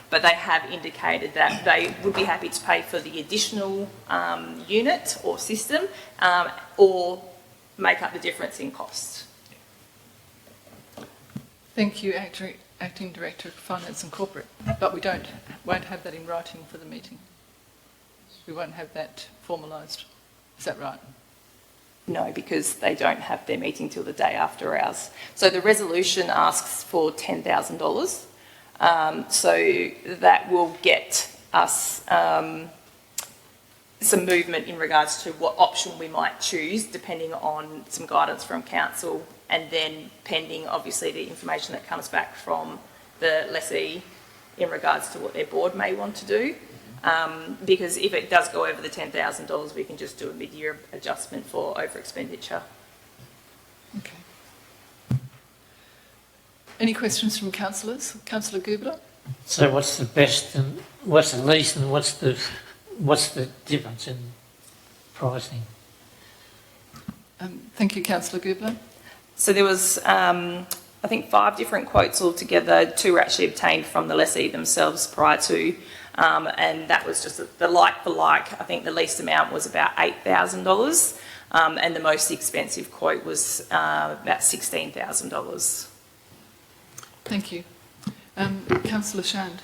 but they have indicated that they would be happy to pay for the additional unit or system or make up the difference in cost. Thank you, Acting Director of Finance and Corporate. But we won't have that in writing for the meeting. We won't have that formalised. Is that right? No, because they don't have their meeting till the day after ours. So the resolution asks for $10,000. So that will get us some movement in regards to what option we might choose, depending on some guidance from council, and then pending, obviously, the information that comes back from the lessee in regards to what their board may want to do. Because if it does go over the $10,000, we can just do a mid-year adjustment for over-expenditure. Okay. Any questions from councillors? Councillor Gubler? So what's the best and what's the least and what's the difference in pricing? Thank you, Councillor Gubler. So there was, I think, 5 different quotes altogether. 2 were actually obtained from the lessee themselves prior to, and that was just the like-for-like. I think the least amount was about $8,000, and the most expensive quote was about $16,000. Thank you. Councillor Shand.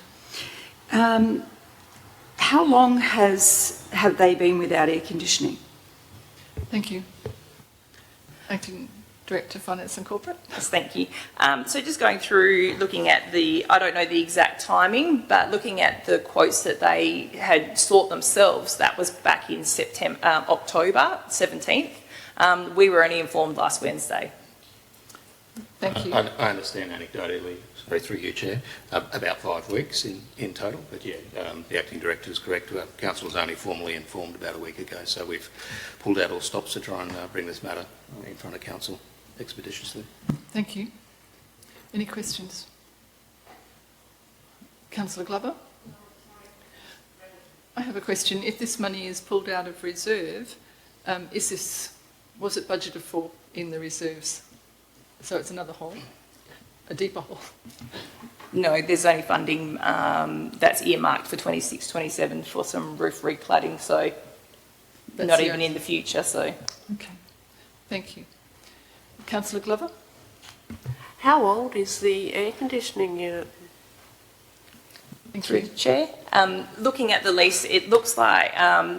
How long have they been without air conditioning? Thank you. Acting Director, Finance and Corporate. Yes, thank you. So just going through, looking at I don't know the exact timing, but looking at the quotes that they had sought themselves, that was back in October 17th. We were only informed last Wednesday. Thank you. I understand anecdotally, sorry, through you, Chair, about 5 weeks in total, but yeah, the Acting Director is correct. Council was only formally informed about a week ago, so we've pulled out all stops to try and bring this matter in front of Council expeditiously. Thank you. Any questions? Councillor Glover? I have a question. If this money is pulled out of reserve, was it budgeted for in the reserves? So it's another hole, a deeper hole? No, there's only funding that's earmarked for 26-27 for some roof recladding, so That's not even in the future. So. Okay, thank you. Councillor Glover? How old is the air conditioning unit? Thank Through you. the Chair. Looking at the lease, it looks like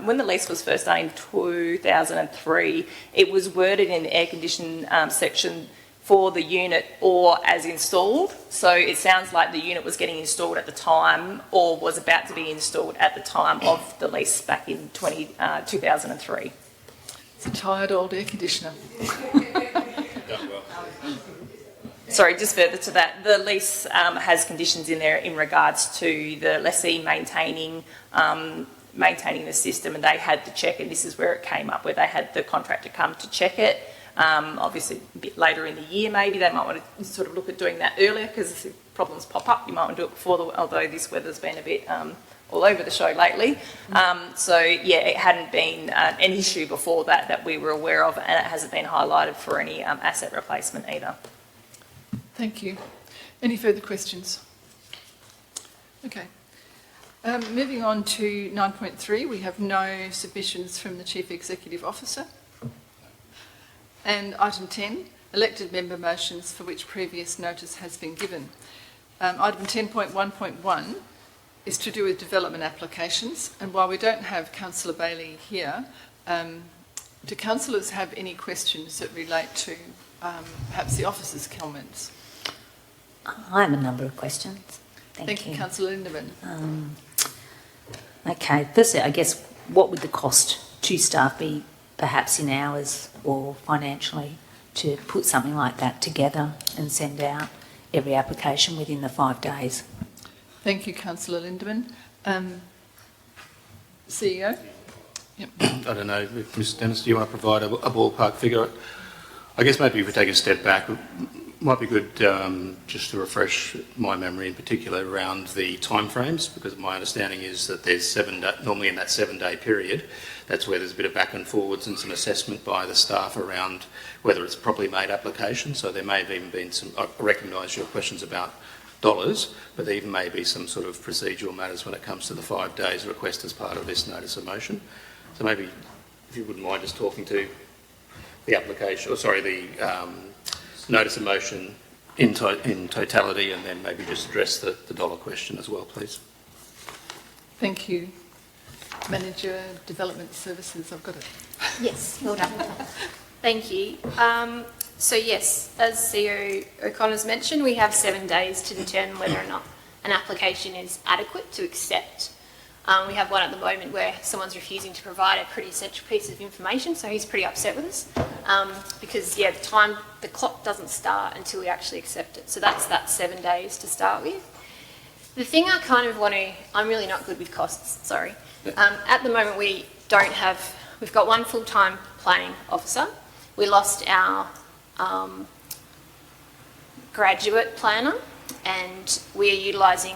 when the lease was first done in 2003, it was worded in the air condition section for the unit or as installed. So it sounds like the unit was getting installed at the time or was about to be installed at the time of the lease back in 2003. It's a tired old air conditioner. sorry, just further to that, the lease has conditions in there in regards to the lessee maintaining the system, and they had to check it. This is where it came up, where they had the contractor come to check it. Obviously, a bit later in the year, maybe they might want to sort of look at doing that earlier, because if problems pop up, you might want to do it before, although this weather's been a bit all over the show lately. So, yeah, it hadn't been an issue before that we were aware of, and it hasn't been highlighted for any asset replacement either. Thank you. Any further questions? Okay. Moving on to 9.3, we have no submissions from the Chief Executive Officer. And item 10, elected member motions for which previous notice has been given. Item 10.1.1 is to do with development applications, and while we don't have Councillor Bailey here, do councillors have any questions that relate to perhaps the officer's comments? I have a number of questions. Thank you, Councillor Lindeman. Okay, firstly, I guess, what would the cost to staff be, perhaps in hours or financially, to put something like that together and send out every application within the 5 days? Thank you, Councillor Lindeman. CEO? Yep. I don't know, if Ms Dennis, do you want to provide a ballpark figure? I guess maybe if we take a step back, it might be good just to refresh my memory in particular around the timeframes, because my understanding is that there's normally in that 7-day period, that's where there's a bit of back and forwards and some assessment by the staff around whether it's properly made application. So there may have even been some, I recognise your questions about dollars, but there even may be some sort of procedural matters when it comes to the 5 days request as part of this notice of motion. So maybe, if you wouldn't mind just talking to the application, or sorry, the notice of motion in totality, and then maybe just address the dollar question as well, please. Thank you. Manager, Development Services, I've got it. Yes, well done. Thank you. So yes, as CEO O'Connor's mentioned, we have 7 days to determine whether or not an application is adequate to accept. We have one at the moment where someone's refusing to provide a pretty essential piece of information, so he's pretty upset with us because, yeah, the clock doesn't start until we actually accept it. So that's that 7 days to start with. The thing I kind of want to, I'm really not good with costs, sorry. At the moment we've got one full-time planning officer. We lost our graduate planner, and we're utilising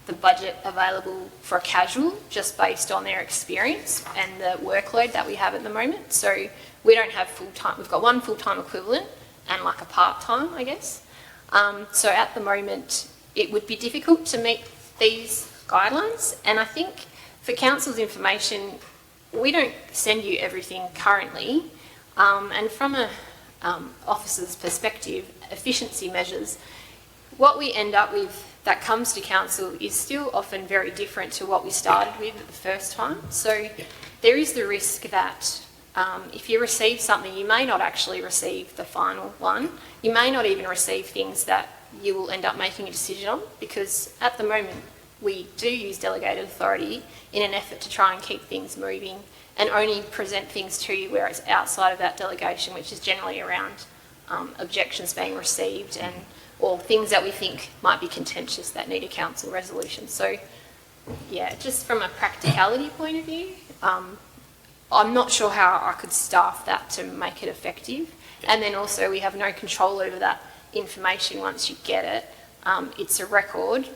the budget available for a casual just based on their experience and the workload that we have at the moment. So we don't have full-time, we've got one full-time equivalent and like a part-time, I guess. So at the moment, it would be difficult to meet these guidelines. And I think for council's information, we don't send you everything currently. And from a officer's perspective, efficiency measures, what we end up with that comes to council is still often very different to what we started with the first time. So there is the risk that if you receive something, you may not actually receive the final one. You may not even receive things that you will end up making a decision on, because at the moment we do use delegated authority in an effort to try and keep things moving and only present things to you where it's outside of that delegation, which is generally around objections being received and or things that we think might be contentious that need a council resolution. So, yeah, just from a practicality point of view, I'm not sure how I could staff that to make it effective. And then also we have no control over that information once you get it. It's a record.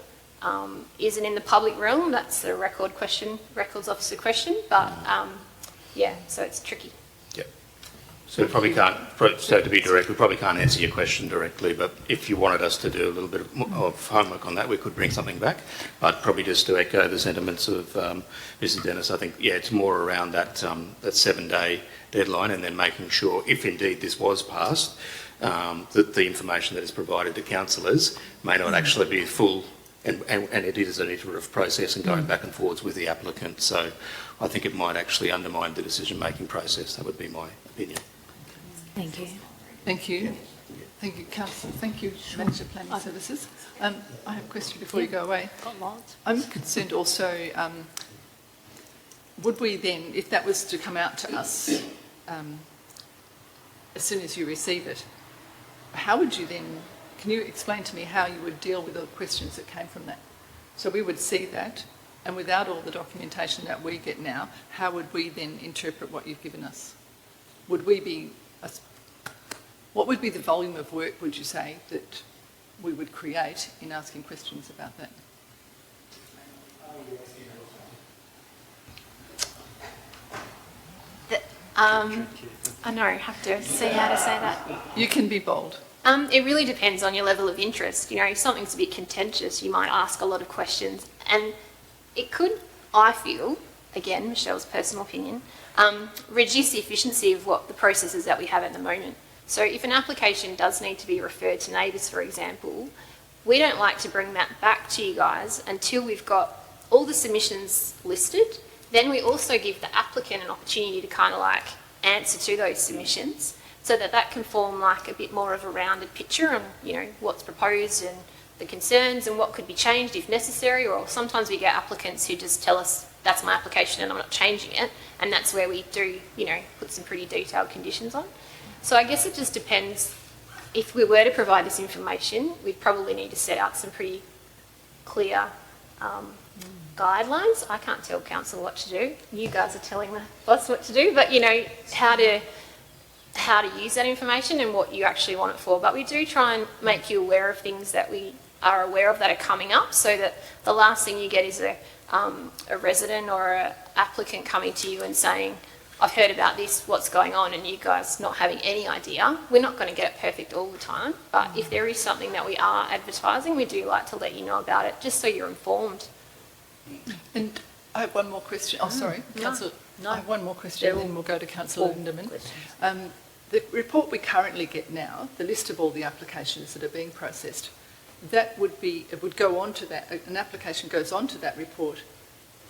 Isn't in the public realm, that's a records officer question, but yeah, so it's tricky. So we probably can't, so to be direct, we probably can't answer your question directly, but if you wanted us to do a little bit of homework on that, we could bring something back. But probably just to echo the sentiments of Mrs Dennis, I think, yeah, it's more around that 7-day deadline, and then making sure, if indeed this was passed, that the information that is provided to councillors may not actually be full, and it is an iterative process and going back and forwards with the applicant. So I think it might actually undermine the decision-making process. That would be my opinion. Thank you. Thank you. Thank you, Councillor. Thank you, Manager Planning Services. I have a question before you go away. I'm concerned also, would we then, if that was to come out to us as soon as you receive it, how would you then can you explain to me how you would deal with the questions that came from that? So we would see that, and without all the documentation that we get now, how would we then interpret what you've given us? Would we be, what would be the volume of work, would you say, that we would create in asking questions about that? I know, I have to see how to say that. You can be bold. It really depends on your level of interest. You know, if something's a bit contentious, you might ask a lot of questions. And it could, I feel, again, Michelle's personal opinion, reduce the efficiency of what the processes that we have at the moment. So if an application does need to be referred to neighbours, for example, we don't like to bring that back to you guys until we've got all the submissions listed. Then we also give the applicant an opportunity to kind of like answer to those submissions so that that can form like a bit more of a rounded picture on, you know, what's proposed and the concerns and what could be changed if necessary. Or sometimes we get applicants who just tell us, that's my application and I'm not changing it. And that's where we do, you know, put some pretty detailed conditions on. So I guess it just depends. If we were to provide this information, we'd probably need to set out some pretty clear guidelines. I can't tell council what to do. You guys are telling us what to do, but you know, how to use that information and what you actually want it for. But we do try and make you aware of things that we are aware of that are coming up, so that the last thing you get is a resident or an applicant coming to you and saying, I've heard about this, what's going on, and you guys not having any idea. We're not going to get it perfect all the time, but if there is something that we are advertising, we do like to let you know about it, just so you're informed. And I have one more question. Oh, sorry, Councillor. No. I have one more question, and then we'll go to Councillor Lindeman. The report we currently get now, the list of all the applications that are being processed, that would be, it would go on to that, an application goes on to that report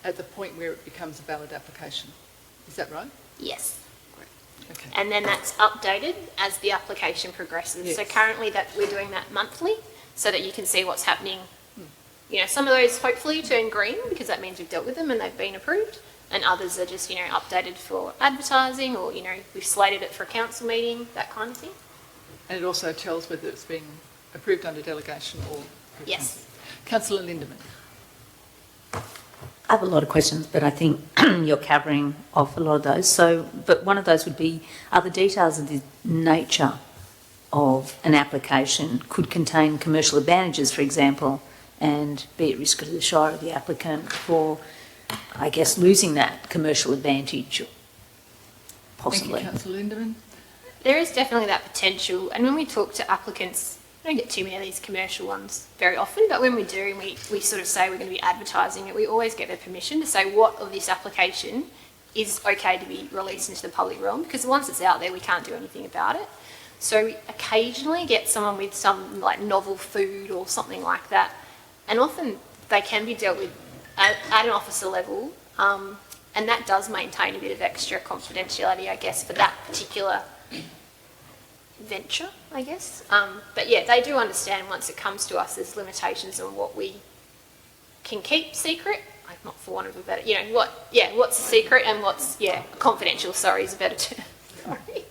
at the point where it becomes a valid application. Is that right? Yes. Okay. And then that's updated as the application progresses. Yes. So currently that we're doing that monthly so that you can see what's happening. You know, some of those hopefully turn green because that means we've dealt with them and they've been approved, and others are just, you know, updated for advertising, or, you know, we've slated it for a council meeting, that kind of thing. And it also tells whether it's been approved under delegation or... Yes. Councillor Lindeman. I have a lot of questions, but I think you're covering off a lot of those. So, but one of those would be, are the details of the nature of an application could contain commercial advantages, for example, and be at risk to the Shire or the applicant for, I guess, losing that commercial advantage, possibly. Thank you, Councillor Lindeman. There is definitely that potential, and when we talk to applicants, we don't get too many of these commercial ones very often, but when we do and we sort of say we're going to be advertising it, we always get their permission to say what of this application is okay to be released into the public realm, because once it's out there we can't do anything about it. So we occasionally get someone with some like novel food or something like that, and often they can be dealt with at an officer level, and that does maintain a bit of extra confidentiality, I guess, for that particular venture, I guess. But yeah, they do understand once it comes to us, there's limitations on what we can keep secret. Like, not for want of a better, you know, what's a secret and what's, confidential, sorry, is a better term. Sorry.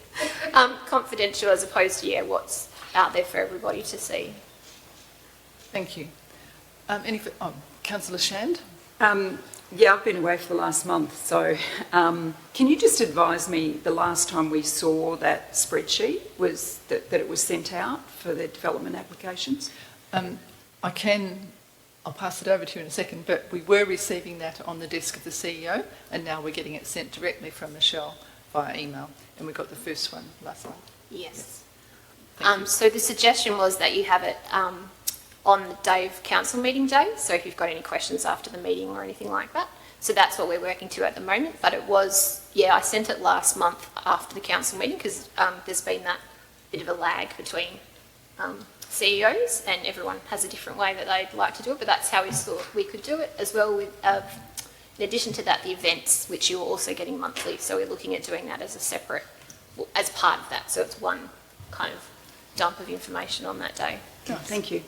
Confidential as opposed to, what's out there for everybody to see. Thank you. Councillor Shand? Yeah, I've been away for the last month, so can you just advise me the last time we saw that spreadsheet was that it was sent out for the development applications? I'll pass it over to you in a second, but we were receiving that on the desk of the CEO, and now we're getting it sent directly from Michelle via email, and we got the first one last month. Yes. So the suggestion was that you have it on the day of council meeting day, so if you've got any questions after the meeting or anything like that. So that's what we're working to at the moment, but it was, I sent it last month after the council meeting because there's been that bit of a lag between CEOs, and everyone has a different way that they'd like to do it, but that's how we thought we could do it as well with, in addition to that, the events, which you're also getting monthly, so we're looking at doing that as a separate, as part of that, so it's one kind of dump of information on that day. Oh, thank you.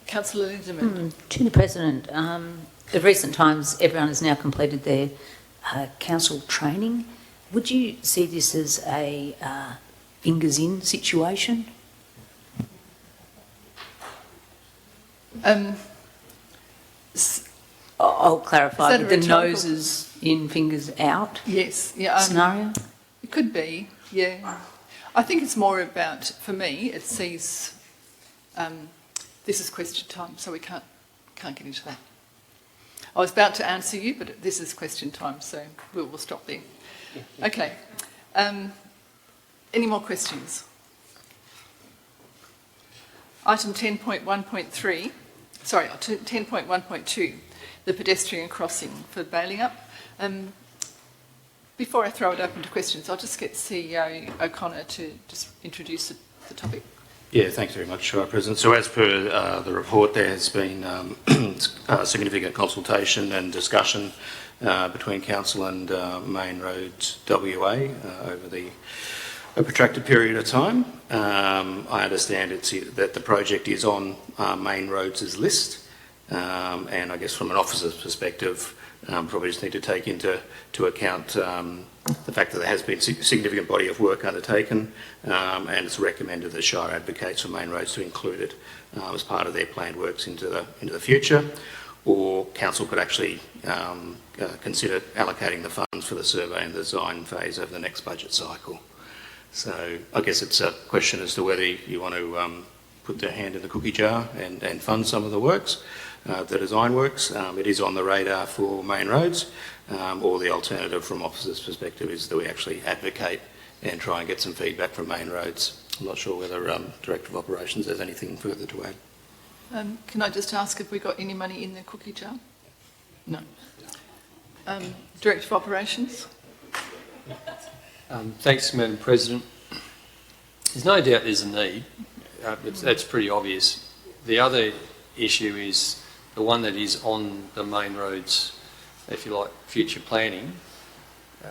Councillor Lindeman. To the President, of recent times everyone has now completed their council training. Would you see this as a fingers in situation? I'll clarify, Is that a the rhetorical- noses in, fingers out Yes, yeah. scenario? It could be, yeah. I think it's more about, for me, it sees, this is question time, so we can't get into that. I was about to answer you, but this is question time, so we'll stop there. Okay. Any more questions? Item 10.1.3, sorry, 10.1.2, the pedestrian crossing for Baileyup. Before I throw it open to questions, I'll just get CEO O'Connor to just introduce the topic. Yeah, thanks very much, President. So as per the report, there has been significant consultation and discussion between Council and Main Roads WA over a protracted period of time. I understand that the project is on Main Roads' list, and I guess from an officer's perspective, probably just need to take into account the fact that there has been a significant body of work undertaken, and it's recommended that Shire advocates for Main Roads to include it as part of their planned works into the future, or Council could actually consider allocating the funds for the survey and design phase over the next budget cycle. So I guess it's a question as to whether you want to put their hand in the cookie jar and fund some of the works, the design works. It is on the radar for Main Roads, or the alternative from officers' perspective is that we actually advocate and try and get some feedback from Main Roads. I'm not sure whether Director of Operations has anything further to add. Can I just ask if we got any money in the cookie jar? No. Director of Operations? Thanks, Madam President. There's no doubt there's a need. That's pretty obvious. The other issue is the one that is on the Main Roads, if you like, future planning,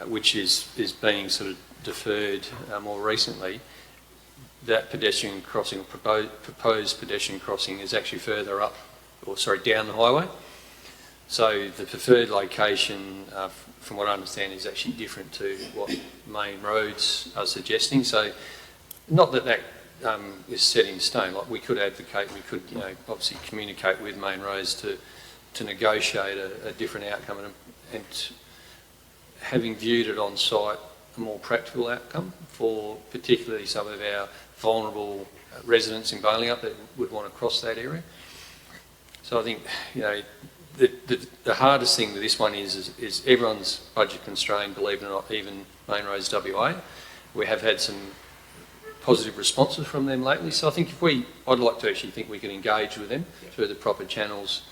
which is being sort of deferred more recently. That pedestrian crossing, or proposed pedestrian crossing, is actually further up, or sorry, down the highway. So the preferred location, from what I understand, is actually different to what Main Roads are suggesting. So not that is set in stone. Like, we could advocate, we could, obviously communicate with Main Roads to negotiate a different outcome, and having viewed it on site, a more practical outcome for particularly some of our vulnerable residents in Baileyup that would want to cross that area. So I think, the hardest thing with this one is everyone's budget constrained, believe it or not, even Main Roads WA. We have had some positive responses from them lately, so I think I'd like to actually think we can engage with them through the proper channels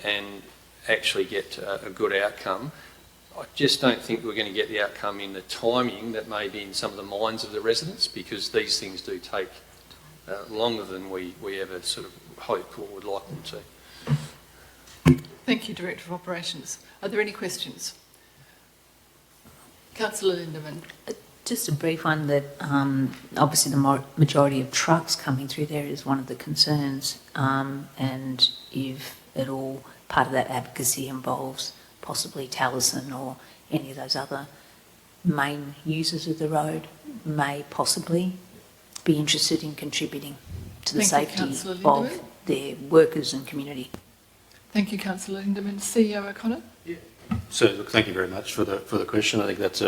and actually get a good outcome. I just don't think we're going to get the outcome in the timing that may be in some of the minds of the residents, because these things do take longer than we ever sort of hope or would like them to. Thank you, Director of Operations. Are there any questions? Councillor Lindeman. Just a brief one that obviously the majority of trucks coming through there is one of the concerns, and if at all part of that advocacy involves possibly Taliesin or any of those other main users of the road may possibly be interested in contributing to the safety of their workers and community. Thank you, Councillor Lindeman. CEO O'Connor? Yeah. So, look, thank you very much for the question. I think that's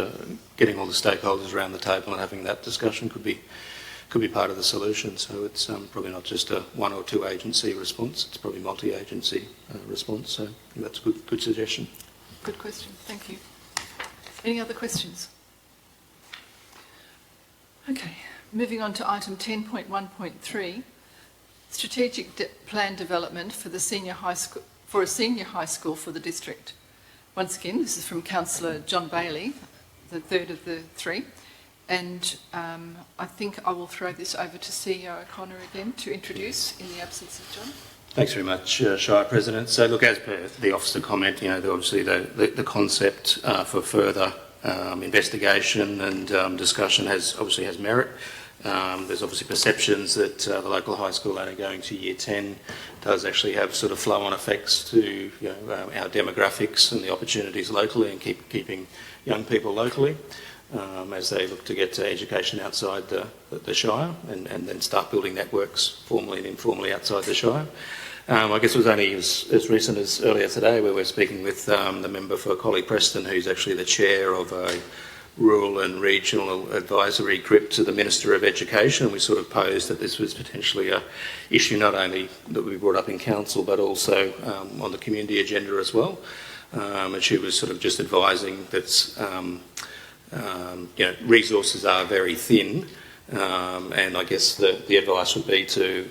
getting all the stakeholders around the table and having that discussion could be part of the solution. So it's probably not just a one or two agency response, it's probably multi-agency response. So I think that's a good suggestion. Good question, thank you. Any other questions? Okay, moving on to item 10.1.3, strategic plan development for the senior high school, for a senior high school for the district. Once again, this is from Councillor John Bailey, the third of the three. And I think I will throw this over to CEO O'Connor again to introduce in the absence of John. Thanks very much, Shire President. So, look, as per the officer comment, obviously the concept for further investigation and discussion has merit. There's obviously perceptions that the local high school only going to year 10 does actually have sort of flow-on effects to our demographics and the opportunities locally and keeping young people locally as they look to get education outside the Shire and then start building networks formally and informally outside the Shire. I guess it was only as recent as earlier today where we're speaking with the member for Collie Preston, who's actually the chair of a rural and regional advisory group to the Minister of Education. We sort of posed that this was potentially a issue not only that we brought up in council but also on the community agenda as well. And she was sort of just advising that resources are very thin, and I guess the advice would be to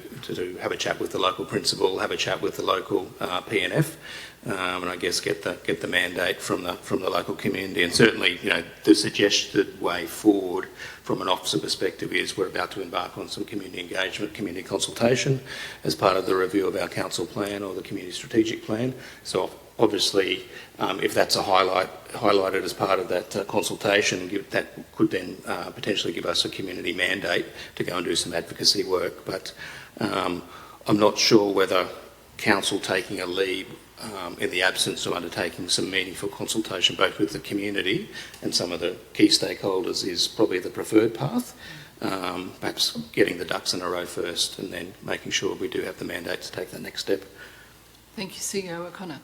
have a chat with the local principal, have a chat with the local PNF, and I guess get the mandate from the local community. And certainly, the suggested way forward from an officer perspective is we're about to embark on some community engagement, community consultation as part of the review of our council plan or the community strategic plan. So obviously, if that's highlighted as part of that consultation, that could then potentially give us a community mandate to go and do some advocacy work. But I'm not sure whether council taking a lead in the absence of undertaking some meaningful consultation both with the community and some of the key stakeholders is probably the preferred path. Perhaps getting the ducks in a row first and then making sure we do have the mandate to take that next step. Thank you, CEO O'Connor.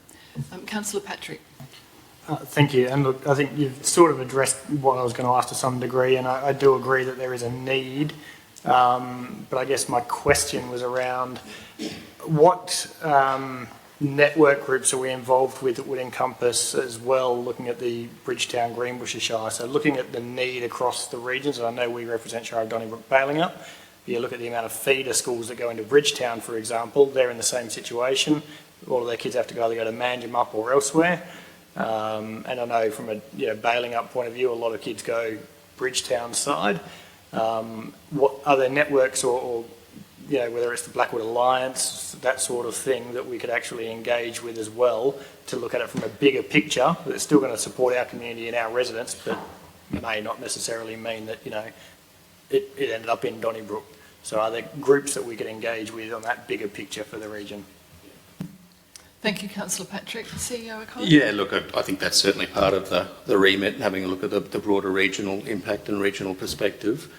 Councillor Patrick. Thank you. And look, I think you've sort of addressed what I was going to ask to some degree, and I do agree that there is a need. But I guess my question was around what network groups are we involved with that would encompass as well, looking at the Bridgetown Greenbushes Shire. So looking at the need across the regions, and I know we represent Shire of Donnybrook Balingup. You look at the amount of feeder schools that go into Bridgetown, for example, they're in the same situation. All of their kids have to either go to Manjimup or elsewhere. And I know from a Balingup point of view, a lot of kids go Bridgetown side. What other networks or whether it's the Blackwood Alliance, that sort of thing that we could actually engage with as well to look at it from a bigger picture that's still going to support our community and our residents, but may not necessarily mean that, it ended up in Donnybrook. So are there groups that we could engage with on that bigger picture for the region? Thank you, Councillor Patrick. CEO O'Connor? Yeah, look, I think that's certainly part of the remit, having a look at the broader regional impact and regional perspective.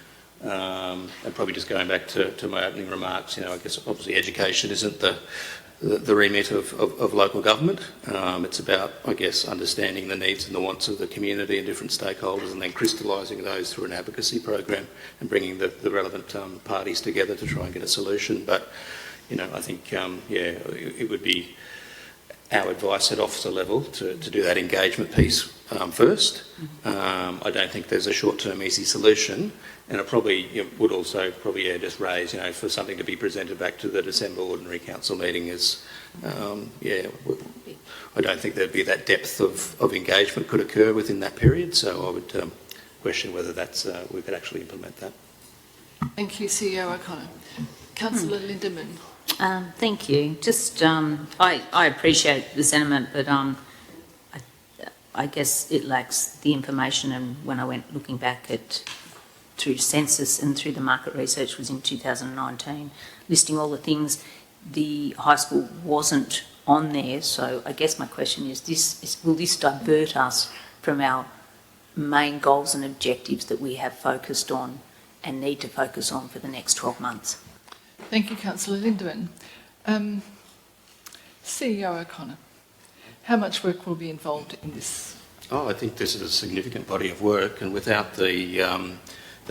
And probably just going back to my opening remarks, I guess obviously education isn't the remit of local government. It's about, I guess, understanding the needs and the wants of the community and different stakeholders and then crystallising those through an advocacy program and bringing the relevant parties together to try and get a solution. But, I think, it would be our advice at officer level to do that engagement piece first. I don't think there's a short-term easy solution, and it probably would also just raise, for something to be presented back to the December Ordinary Council meeting is, I don't think there'd be that depth of engagement could occur within that period, so I would question whether that's we could actually implement that. Thank you, CEO O'Connor. Councillor Lindeman. Thank you. Just, I appreciate the sentiment, but I guess it lacks the information. And when I went looking back through census and through the market research was in 2019, listing all the things, the high school wasn't on there. So I guess my question is, will this divert us from our main goals and objectives that we have focused on and need to focus on for the next 12 months? Thank you, Councillor Lindeman. CEO O'Connor, how much work will be involved in this? I think this is a significant body of work, and without the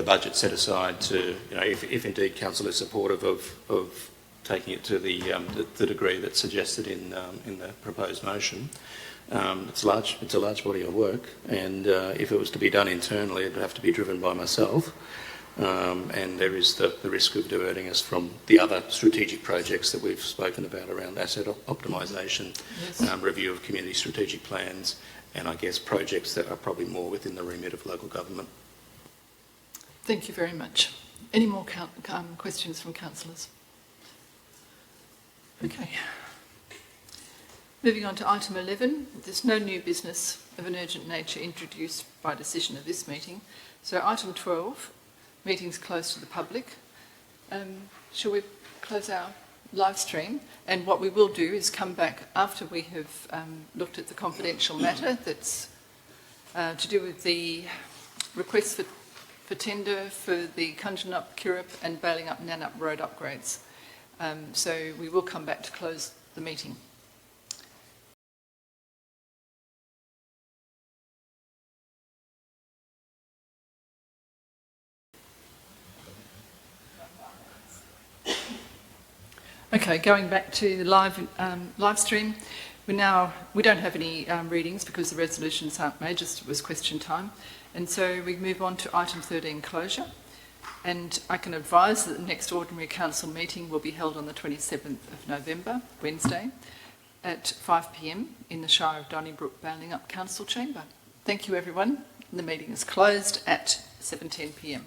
budget set aside to, if indeed council is supportive of taking it to the degree that's suggested in the proposed motion, it's a large body of work, and if it was to be done internally, it would have to be driven by myself. And there is the risk of diverting us from the other strategic projects that we've spoken about around asset optimisation, yes. Review of community strategic plans, and I guess projects that are probably more within the remit of local government. Thank you very much. Any more questions from councillors? Okay. Moving on to item 11, there's no new business of an urgent nature introduced by decision of this meeting. So item 12, meetings closed to the public. Shall we close our live stream? And what we will do is come back after we have looked at the confidential matter that's to do with the request for tender for the Kunjanup, Kirrup and Balingup Nanup road upgrades. So we will come back to close the meeting. Okay, going back to the live stream, we don't have any readings because the resolutions aren't made, just it was question time. And so we move on to item 13, closure. And I can advise that the next ordinary council meeting will be held on the 27th of November, Wednesday, at 5 p.m. in the Shire of Donnybrook, Bounding Up Council Chamber. Thank you, everyone. The meeting is closed at 7:10 p.m.